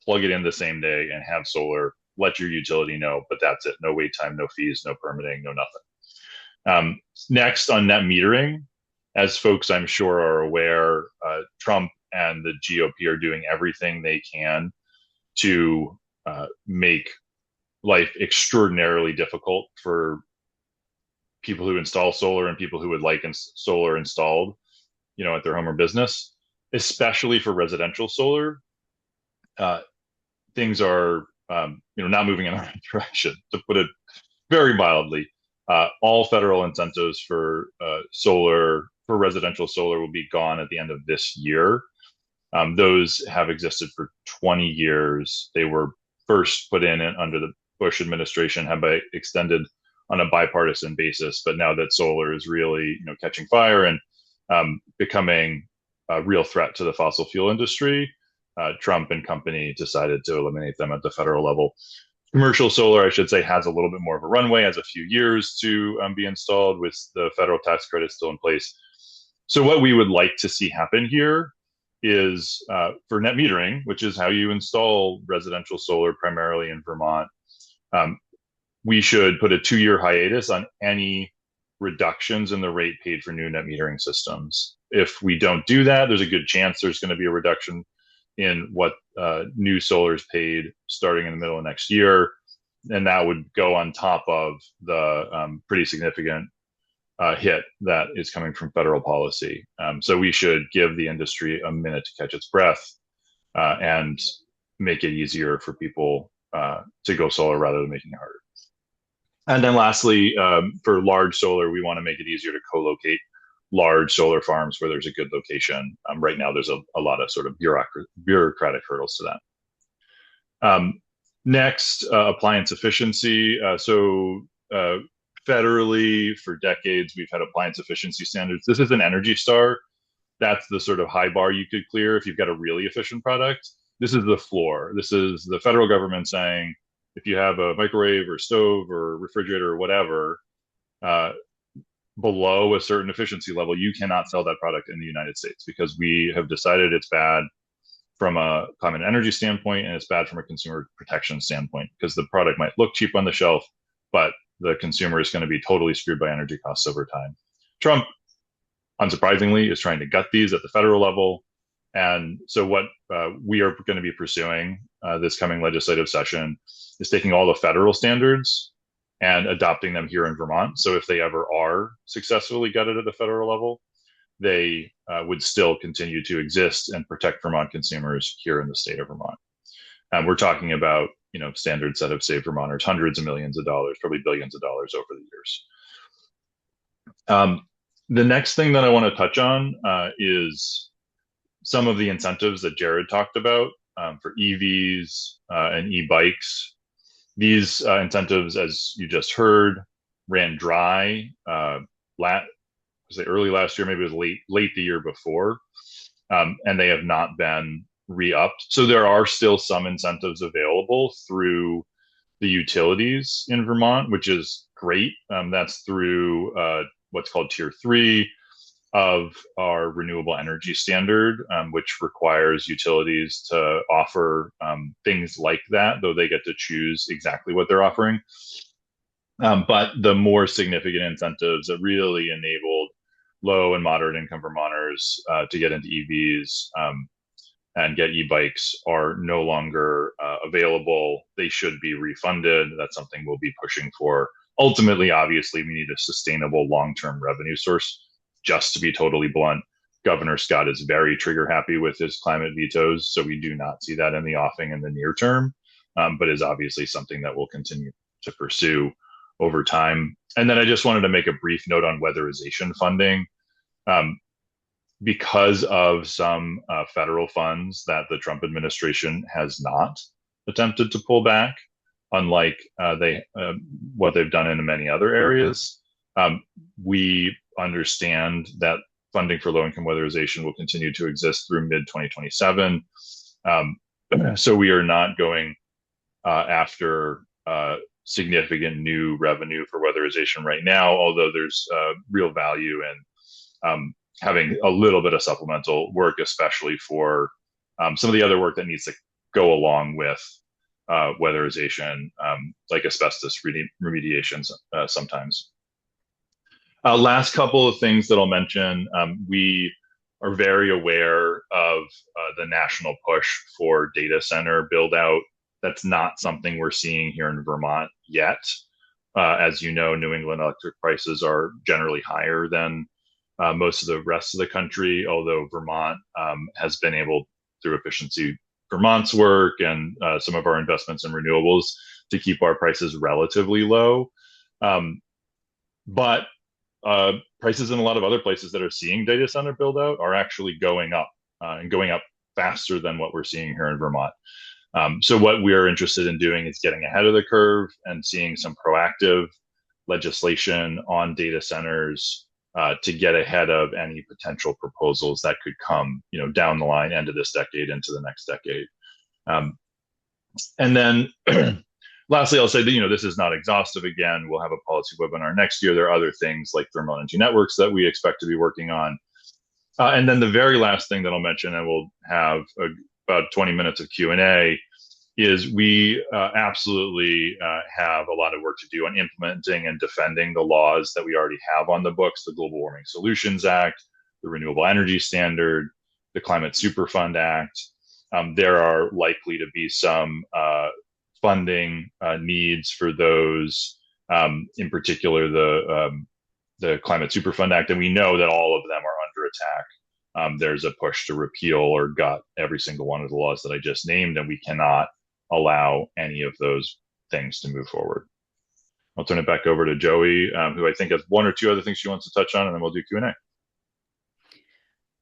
plug it in the same day, and have solar. Let your utility know, but that's it. No wait time, no fees, no permitting, no nothing. Next, on net metering, as folks I'm sure are aware, Trump and the GOP are doing everything they can to make life extraordinarily difficult for people who install solar and people who would like solar installed, at their home or business, especially for residential solar. Things are, not moving in the right direction, to put it very mildly. All federal incentives for residential solar will be gone at the end of this year. Those have existed for 20 years. They were first put in under the Bush administration, have been extended on a bipartisan basis. But now that solar is really, catching fire and becoming a real threat to the fossil fuel industry, Trump and company decided to eliminate them at the federal level. Commercial solar, I should say, has a little bit more of a runway, has a few years to be installed with the federal tax credit still in place. So what we would like to see happen here is for net metering, which is how you install residential solar primarily in Vermont, we should put a 2-year hiatus on any reductions in the rate paid for new net metering systems. If we don't do that, there's a good chance there's going to be a reduction in what new solar is paid starting in the middle of next year. And that would go on top of the pretty significant hit that is coming from federal policy. So we should give the industry a minute to catch its breath and make it easier for people to go solar rather than making it harder. And then lastly, for large solar, we want to make it easier to co-locate large solar farms where there's a good location. Right now, there's a lot of sort of bureaucratic hurdles to that. Next, appliance efficiency. Federally, for decades, we've had appliance efficiency standards. This is an Energy Star. That's the sort of high bar you could clear if you've got a really efficient product. This is the floor. This is the federal government saying, if you have a microwave or stove or refrigerator or whatever, below a certain efficiency level, you cannot sell that product in the United States because we have decided it's bad from a climate energy standpoint and it's bad from a consumer protection standpoint because the product might look cheap on the shelf, but the consumer is going to be totally screwed by energy costs over time. Trump, unsurprisingly, is trying to gut these at the federal level. And so what we are going to be pursuing this coming legislative session is taking all the federal standards and adopting them here in Vermont. So if they ever are successfully gutted at the federal level, they would still continue to exist and protect Vermont consumers here in the state of Vermont. And we're talking about, standards that have saved Vermonters hundreds of millions of dollars, probably billions of dollars over the years. The next thing that I want to touch on is some of the incentives that Jared talked about for EVs and e-bikes. These incentives, as you just heard, ran dry early last year, maybe it was late the year before, and they have not been re-upped. So there are still some incentives available through the utilities in Vermont, which is great. That's through what's called Tier 3 of our renewable energy standard, which requires utilities to offer things like that, though they get to choose exactly what they're offering. But the more significant incentives that really enabled low and moderate income Vermonters to get into EVs and get e-bikes are no longer available. They should be refunded. That's something we'll be pushing for. Ultimately, obviously, we need a sustainable long-term revenue source. Just to be totally blunt, Governor Scott is very trigger happy with his climate vetoes, so we do not see that in the offing in the near term, but is obviously something that we'll continue to pursue over time. And then I just wanted to make a brief note on weatherization funding. Because of some federal funds that the Trump administration has not attempted to pull back, unlike what they've done in many other areas, we understand that funding for low-income weatherization will continue to exist through mid-2027. So we are not going after significant new revenue for weatherization right now, although there's real value in having a little bit of supplemental work, especially for some of the other work that needs to go along with weatherization, like asbestos remediation sometimes. Last couple of things that I'll mention. We are very aware of the national push for data center build out. That's not something we're seeing here in Vermont yet. As you know, New England electric prices are generally higher than most of the rest of the country, although Vermont has been able, through Efficiency Vermont's work and some of our investments in renewables, to keep our prices relatively low. But prices in a lot of other places that are seeing data center build out are actually going up and going up faster than what we're seeing here in Vermont. So what we're interested in doing is getting ahead of the curve and seeing some proactive legislation on data centers to get ahead of any potential proposals that could come, down the line, end of this decade, into the next decade. And then lastly, I'll say that, this is not exhaustive. Again, we'll have a policy webinar next year. There are other things like thermal energy networks that we expect to be working on. And then the very last thing that I'll mention, and we'll have about 20 minutes of Q&A, is we absolutely have a lot of work to do on implementing and defending the laws that we already have on the books, the Global Warming Solutions Act, the Renewable Energy Standard, the Climate Superfund Act. There are likely to be some funding needs for those, in particular the Climate Superfund Act, and we know that all of them are under attack. There's a push to repeal or gut every single one of the laws that I just named, and we cannot allow any of those things to move forward. I'll turn it back over to Joey, who I think has one or two other things she wants to touch on, and then we'll do Q&A.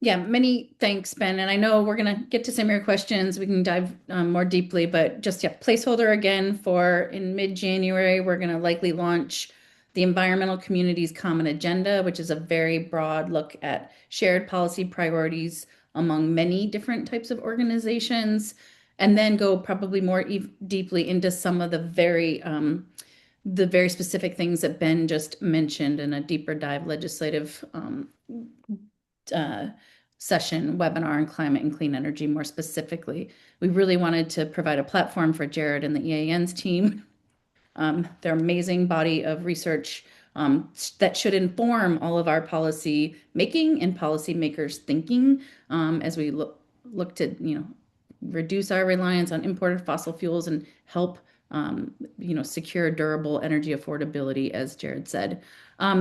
Yeah, many thanks, Ben. And I know we're going to get to some of your questions. We can dive more deeply, but just yeah, placeholder again for in mid-January, we're going to likely launch the Environmental Communities Common Agenda, which is a very broad look at shared policy priorities among many different types of organizations, and then go probably more deeply into some of the very specific things that Ben just mentioned in a deeper dive legislative uh, session, webinar on climate and clean energy more specifically. We really wanted to provide a platform for Jared and the EAN's team, their amazing body of research that should inform all of our policy making and policymakers thinking as we look to, reduce our reliance on imported fossil fuels and help secure durable energy affordability, as Jared said.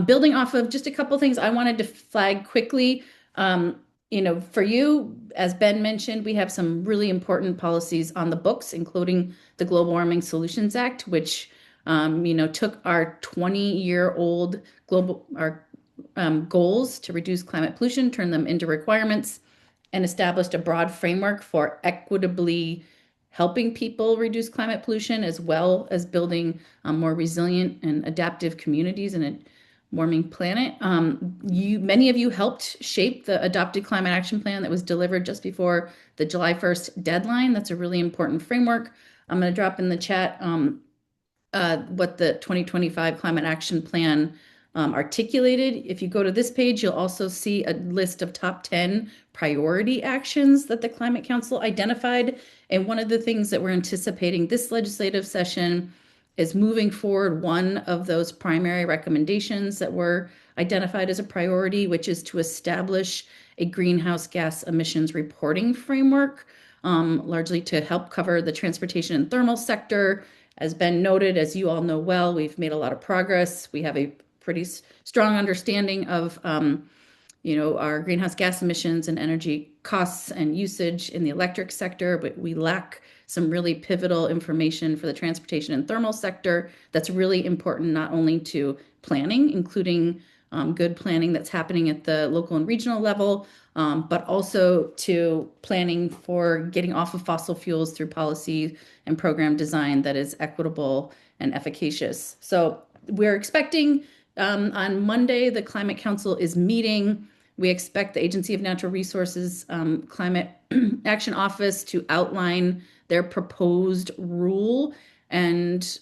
Building off of just a couple things I wanted to flag quickly. For you, as Ben mentioned, we have some really important policies on the books, including the Global Warming Solutions Act, which took our 20-year-old our goals to reduce climate pollution, turn them into requirements, and established a broad framework for equitably helping people reduce climate pollution, as well as building more resilient and adaptive communities in a warming planet. Many of you helped shape the adopted climate action plan that was delivered just before the July 1st deadline. That's a really important framework. I'm going to drop in the chat what the 2025 climate action plan articulated. If you go to this page, you'll also see a list of top 10 priority actions that the Climate Council identified. And one of the things that we're anticipating this legislative session is moving forward one of those primary recommendations that were identified as a priority, which is to establish a greenhouse gas emissions reporting framework, largely to help cover the transportation and thermal sector. As Ben noted, as you all know well, we've made a lot of progress. We have a pretty strong understanding of our greenhouse gas emissions and energy costs and usage in the electric sector, but we lack some really pivotal information for the transportation and thermal sector that's really important not only to planning, including good planning that's happening at the local and regional level, but also to planning for getting off of fossil fuels through policy and program design that is equitable and efficacious. So we're expecting on Monday, the Climate Council is meeting. We expect the Agency of Natural Resources Climate Action Office to outline their proposed rule and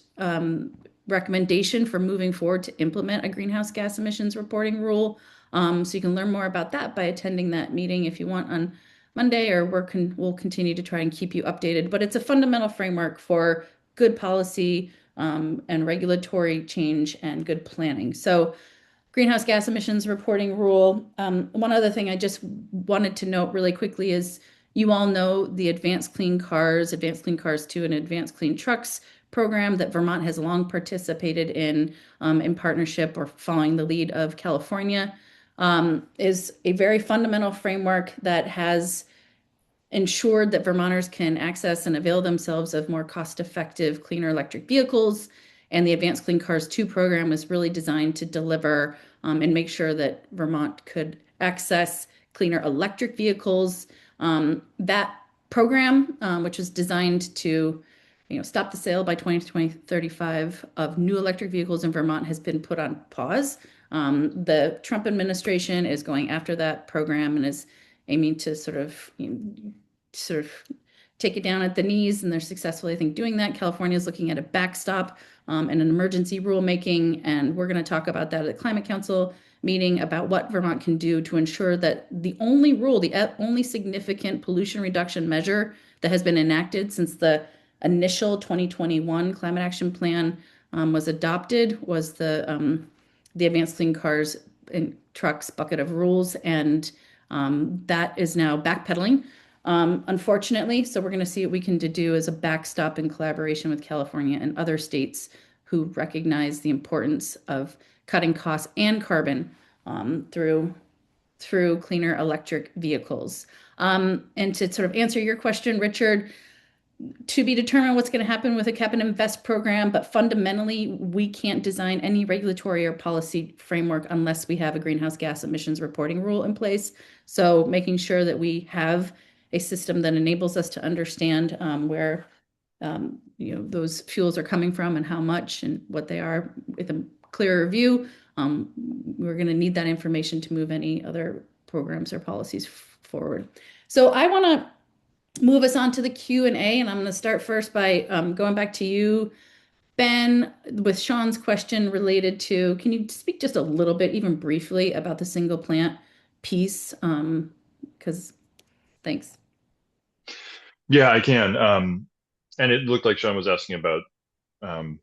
recommendation for moving forward to implement a greenhouse gas emissions reporting rule. So you can learn more about that by attending that meeting if you want on Monday, or we'll continue to try and keep you updated. But it's a fundamental framework for good policy and regulatory change and good planning. So greenhouse gas emissions reporting rule. One other thing I just wanted to note really quickly is you all know the Advanced Clean Cars 2, and Advanced Clean Trucks program that Vermont has long participated in partnership or following the lead of California, is a very fundamental framework that has ensured that Vermonters can access and avail themselves of more cost-effective, cleaner electric vehicles. And the Advanced Clean Cars 2 program was really designed to deliver and make sure that Vermont could access cleaner electric vehicles. That program, which was designed to stop the sale by 2035 of new electric vehicles in Vermont, has been put on pause. The Trump administration is going after that program and is aiming to sort of take it down at the knees, and they're successfully, I think, doing that. California is looking at a backstop and an emergency rulemaking, and we're going to talk about that at the Climate Council meeting about what Vermont can do to ensure that the only significant pollution reduction measure that has been enacted since the initial 2021 Climate Action Plan was adopted was the Advanced Clean Cars and Trucks bucket of rules, and that is now backpedaling, unfortunately. So we're going to see what we can do as a backstop in collaboration with California and other states who recognize the importance of cutting costs and carbon through cleaner electric vehicles. And to sort of answer your question, Richard, to be determined what's going to happen with a cap and invest program, but fundamentally, we can't design any regulatory or policy framework unless we have a greenhouse gas emissions reporting rule in place. So making sure that we have a system that enables us to understand where those fuels are coming from and how much and what they are with a clearer view. We're going to need that information to move any other programs or policies forward. So I want to move us on to the Q&A, and I'm going to start first by going back to you, Ben, with Sean's question related to, can you speak just a little bit, even briefly, about the single plant piece? Because thanks. Yeah, I can. And it looked like Sean was asking about, um,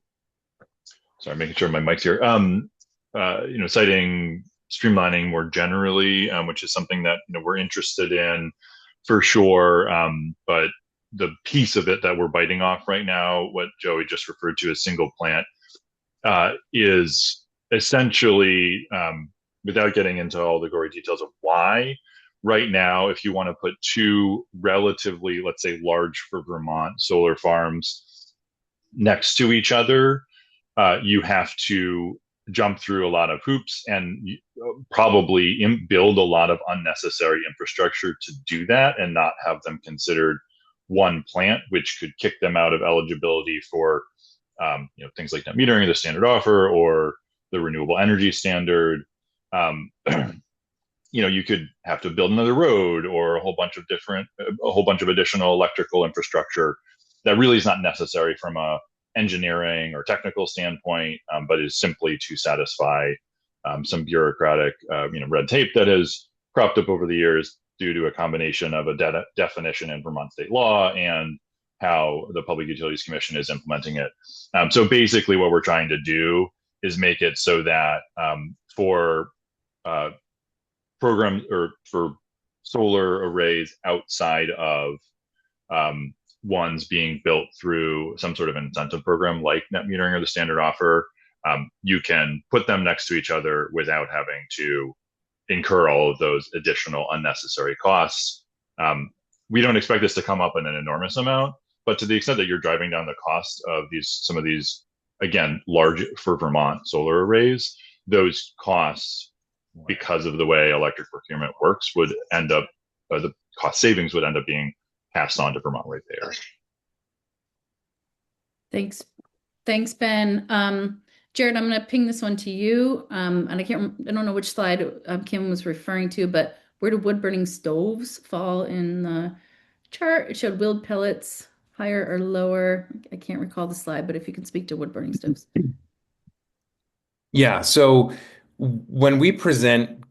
sorry, making sure my mic's here. Citing streamlining more generally, which is something that we're interested in for sure. But the piece of it that we're biting off right now, what Joey just referred to as single plant, is essentially, without getting into all the gory details of why, right now, if you want to put two relatively, let's say, large for Vermont solar farms next to each other, you have to jump through a lot of hoops and probably build a lot of unnecessary infrastructure to do that and not have them considered one plant, which could kick them out of eligibility for things like net metering, the standard offer, or the renewable energy standard. Um, you could have to build another road or a whole bunch of additional electrical infrastructure that really is not necessary from a engineering or technical standpoint, but is simply to satisfy some bureaucratic, red tape that has cropped up over the years due to a combination of a definition in Vermont state law and how the Public Utilities Commission is implementing it. So basically, what we're trying to do is make it so that for programs or for solar arrays outside of ones being built through some sort of incentive program like net metering or the standard offer, you can put them next to each other without having to incur all of those additional unnecessary costs. We don't expect this to come up in an enormous amount, but to the extent that you're driving down the cost of some of these, again, large for Vermont solar arrays, those costs, because of the way electric procurement works, would end up, the cost savings would end up being passed on to Vermont ratepayers. Thanks. Thanks, Ben. Jared, I'm going to ping this one to you. And I don't know which slide Kim was referring to, but where do wood burning stoves fall in the chart? It showed wood pellets higher or lower. I can't recall the slide, but if you can speak to wood burning stoves. Yeah, so when we present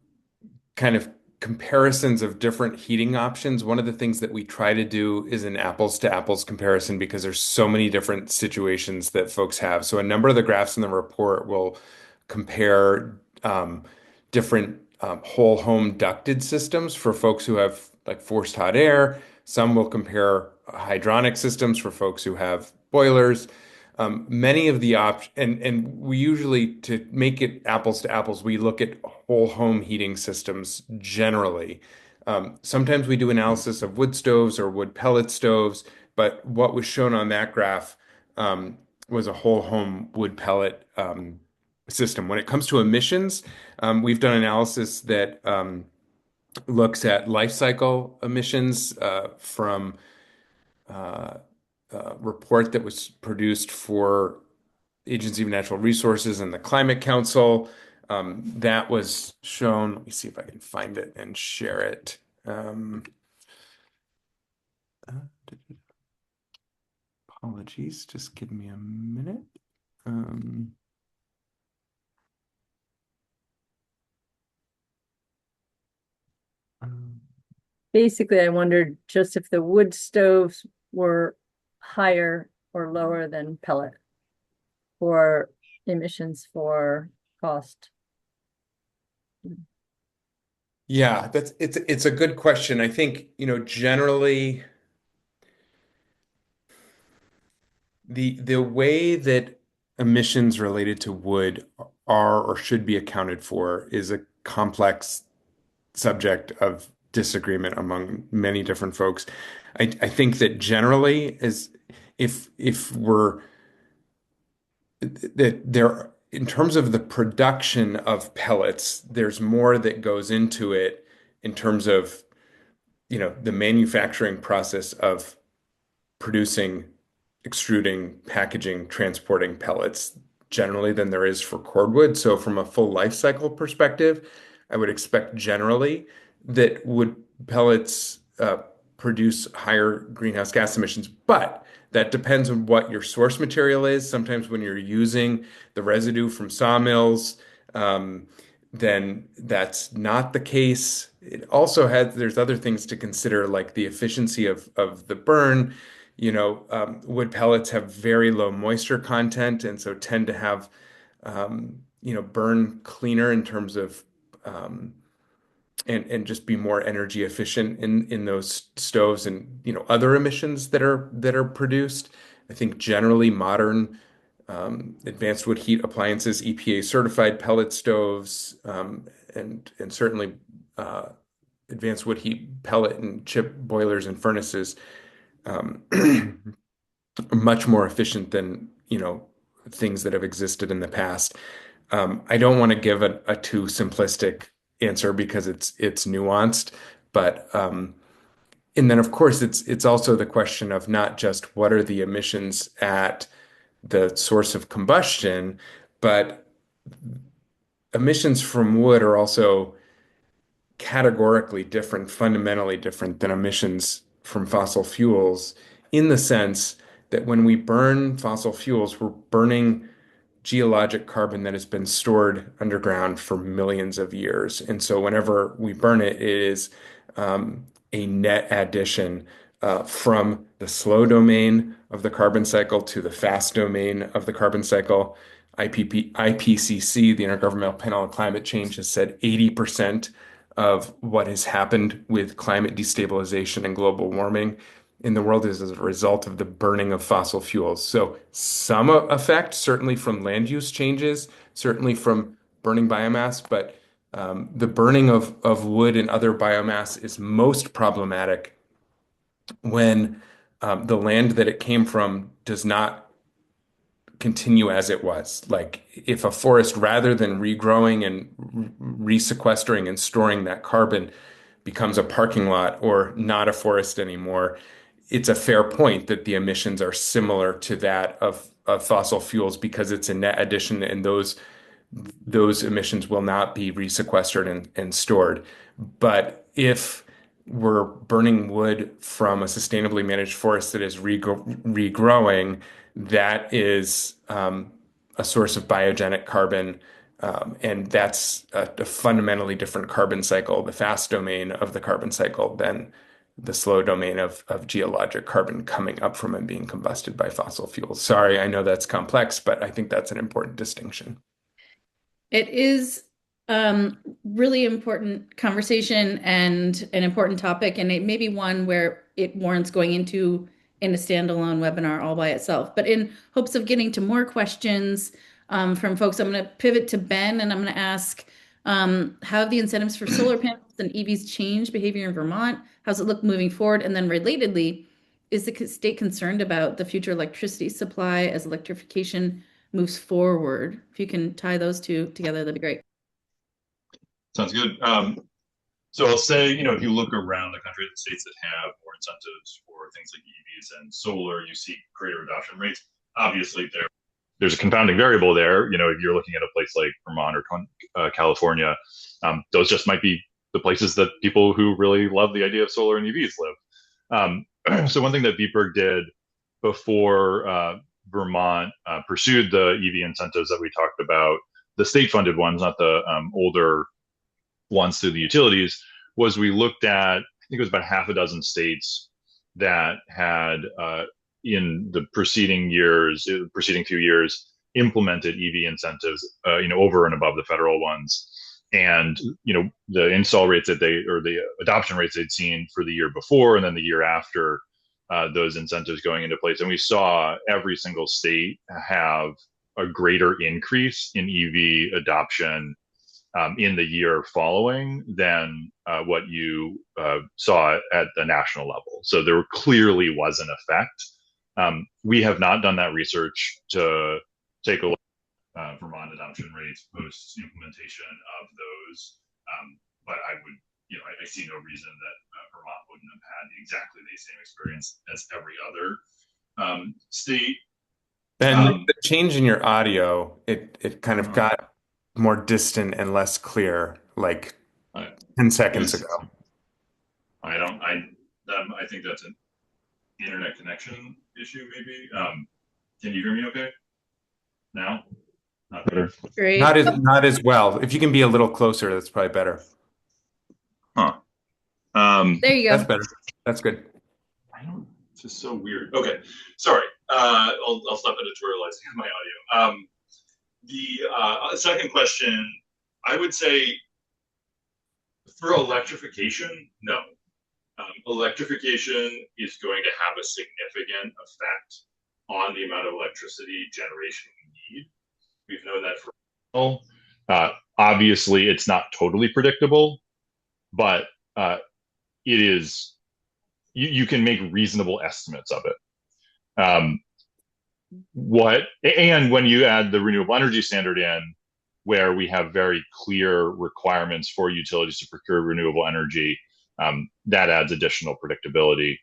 kind of comparisons of different heating options, one of the things that we try to do is an apples to apples comparison because there's so many different situations that folks have. So a number of the graphs in the report will compare different whole home ducted systems for folks who have like forced hot air. Some will compare hydronic systems for folks who have boilers. Many of the options, and we usually, to make it apples to apples, we look at whole home heating systems generally. Sometimes we do analysis of wood stoves or wood pellet stoves, but what was shown on that graph was a whole home wood pellet system. When it comes to emissions, we've done analysis that looks at life cycle emissions from report that was produced for Agency of Natural Resources and the Climate Council. That was shown. Let me see if I can find it and share it. Apologies, just give me a minute. Basically, I wondered just if the wood stoves were higher or lower than pellet for emissions for cost. Yeah, it's a good question. I think, generally the way that emissions related to wood are or should be accounted for is a complex subject of disagreement among many different folks. I think that generally, as if we're that there in terms of the production of pellets, there's more that goes into it in terms of, the manufacturing process of producing, extruding, packaging, transporting pellets generally than there is for cordwood. So from a full life cycle perspective, I would expect generally that wood pellets produce higher greenhouse gas emissions, but that depends on what your source material is. Sometimes when you're using the residue from sawmills, then that's not the case. There's other things to consider, like the efficiency of the burn. Wood pellets have very low moisture content and so tend to have, burn cleaner in terms of, and just be more energy efficient in those stoves and, other emissions that are produced. I think generally modern advanced wood heat appliances, EPA certified pellet stoves, and certainly advanced wood heat pellet and chip boilers and furnaces um, much more efficient than, things that have existed in the past. I don't want to give a too simplistic answer because it's nuanced, but and then of course it's also the question of not just what are the emissions at the source of combustion, but emissions from wood are also categorically different, fundamentally different than emissions from fossil fuels in the sense that when we burn fossil fuels, we're burning geologic carbon that has been stored underground for millions of years. And so whenever we burn it, it is a net addition from the slow domain of the carbon cycle to the fast domain of the carbon cycle. IPCC, the Intergovernmental Panel on Climate Change, has said 80% of what has happened with climate destabilization and global warming in the world is as a result of the burning of fossil fuels. So some effect, certainly from land use changes, certainly from burning biomass, but the burning of wood and other biomass is most problematic when the land that it came from does not continue as it was. Like if a forest, rather than regrowing and resequestering and storing that carbon, becomes a parking lot or not a forest anymore, it's a fair point that the emissions are similar to that of fossil fuels because it's a net addition and those emissions will not be resequestered and stored. But if we're burning wood from a sustainably managed forest that is regrowing, that is a source of biogenic carbon. And that's a fundamentally different carbon cycle, the fast domain of the carbon cycle, than the slow domain of geologic carbon coming up from and being combusted by fossil fuels. Sorry, I know that's complex, but I think that's an important distinction. It is really important conversation and an important topic, and it may be one where it warrants going into in a standalone webinar all by itself. But in hopes of getting to more questions from folks, I'm going to pivot to Ben and I'm going to ask, how have the incentives for solar panels and EVs changed behavior in Vermont? How's it look moving forward? And then relatedly, is the state concerned about the future electricity supply as electrification moves forward? If you can tie those two together, that'd be great. Sounds good. So I'll say, if you look around the country, the states that have more incentives for things like EVs and solar, you see greater adoption rates. Obviously, there's a confounding variable there. If you're looking at a place like Vermont or California, those just might be the places that people who really love the idea of solar and EVs live. So one thing that VPIRG did before Vermont pursued the EV incentives that we talked about, the state-funded ones, not the older ones through the utilities, was we looked at, I think it was about half a dozen states that had in the preceding few years, implemented EV incentives, over and above the federal ones. And, the install rates or the adoption rates they'd seen for the year before and then the year after those incentives going into place. And we saw every single state have a greater increase in EV adoption in the year following than what you saw at the national level. So there clearly was an effect. We have not done that research to take a look at Vermont adoption rates post implementation of those. But I would, I see no reason that Vermont wouldn't have had exactly the same experience as every other state. And the change in your audio, it kind of uh, got more distant and less clear, like I, 10 seconds is, ago. I don't, I think that's an internet connection issue, maybe. Can you hear me okay now? Not better. Great. Not as well. If you can be a little closer, that's probably better. Huh. There you That's go. better. That's good. I don't. It's just so weird. Okay, sorry. I'll stop editorializing my audio. The second question, I would say, for electrification, no. Electrification is going to have a significant effect on the amount of electricity generation we need. We've known that for a while. Obviously, it's not totally predictable, but it is. You can make reasonable estimates of it. And when you add the renewable energy standard in, where we have very clear requirements for utilities to procure renewable energy, that adds additional predictability.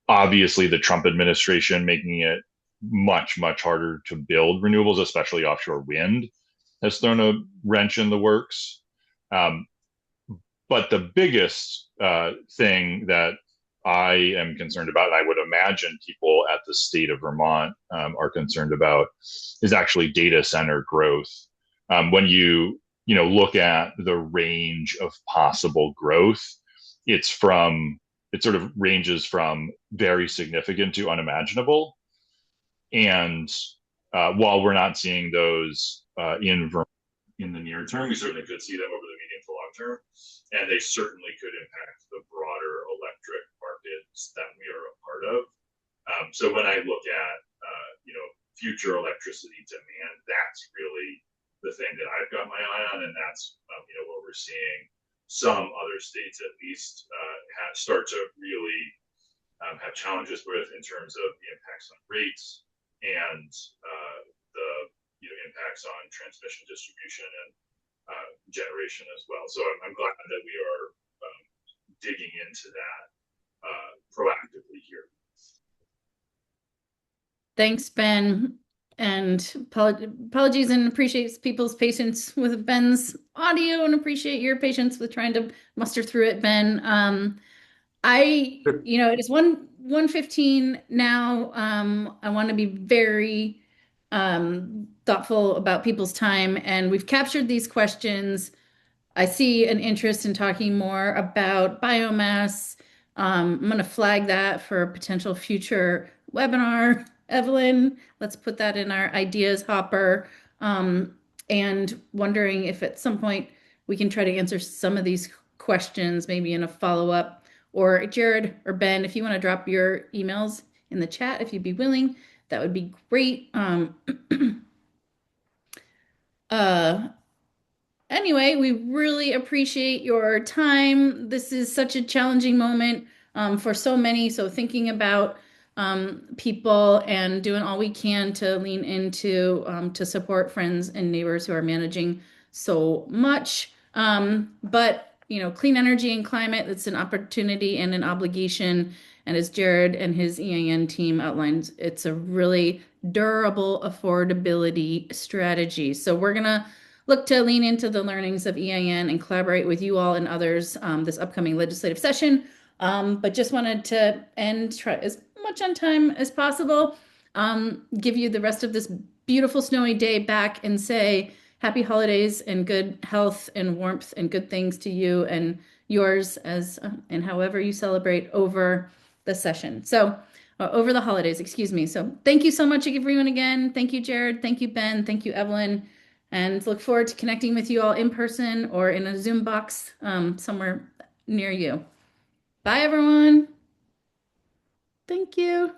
Obviously, the Trump administration making it much, much harder to build renewables, especially offshore wind, has thrown a wrench in the works. But the biggest thing that I am concerned about, and I would imagine people at the state of Vermont are concerned about, is actually data center growth. When you look at the range of possible growth, it sort of ranges from very significant to unimaginable. And while we're not seeing those in Vermont in the near term, we certainly could see them over the medium to long term, and they certainly could impact the broader electric markets that we are a part of. So when I look at future electricity demand, that's really the thing that I've got my eye on, and that's what we're seeing some other states at least start to really have challenges with in terms of the impacts on rates and the impacts on transmission, distribution, and generation as well. So I'm glad that we are digging into that proactively here. Thanks, Ben. And apologies and appreciates people's patience with Ben's audio and appreciate your patience with trying to muster through it, Ben. It is 1:15 now. I want to be very thoughtful about people's time, and we've captured these questions. I see an interest in talking more about biomass. I'm going to flag that for a potential future webinar. Evelyn, let's put that in our ideas hopper. And wondering if at some point we can try to answer some of these questions, maybe in a follow-up. Or Jared or Ben, if you want to drop your emails in the chat, if you'd be willing, that would be great. Anyway, we really appreciate your time. This is such a challenging moment for so many. So thinking about people and doing all we can to lean into to support friends and neighbors who are managing so much. But clean energy and climate, it's an opportunity and an obligation. And as Jared and his EAN team outlined, it's a really durable affordability strategy. So we're gonna look to lean into the learnings of EIN and collaborate with you all and others this upcoming legislative session. But just wanted to try as much on time as possible, give you the rest of this beautiful snowy day back and say happy holidays and good health and warmth and good things to you and yours and however you celebrate over the session. So over the holidays, excuse me. So thank you so much everyone again. Thank you, Jared. Thank you, Ben. Thank you, Evelyn. And look forward to connecting with you all in person or in a Zoom box somewhere near you. Bye, everyone. Thank you.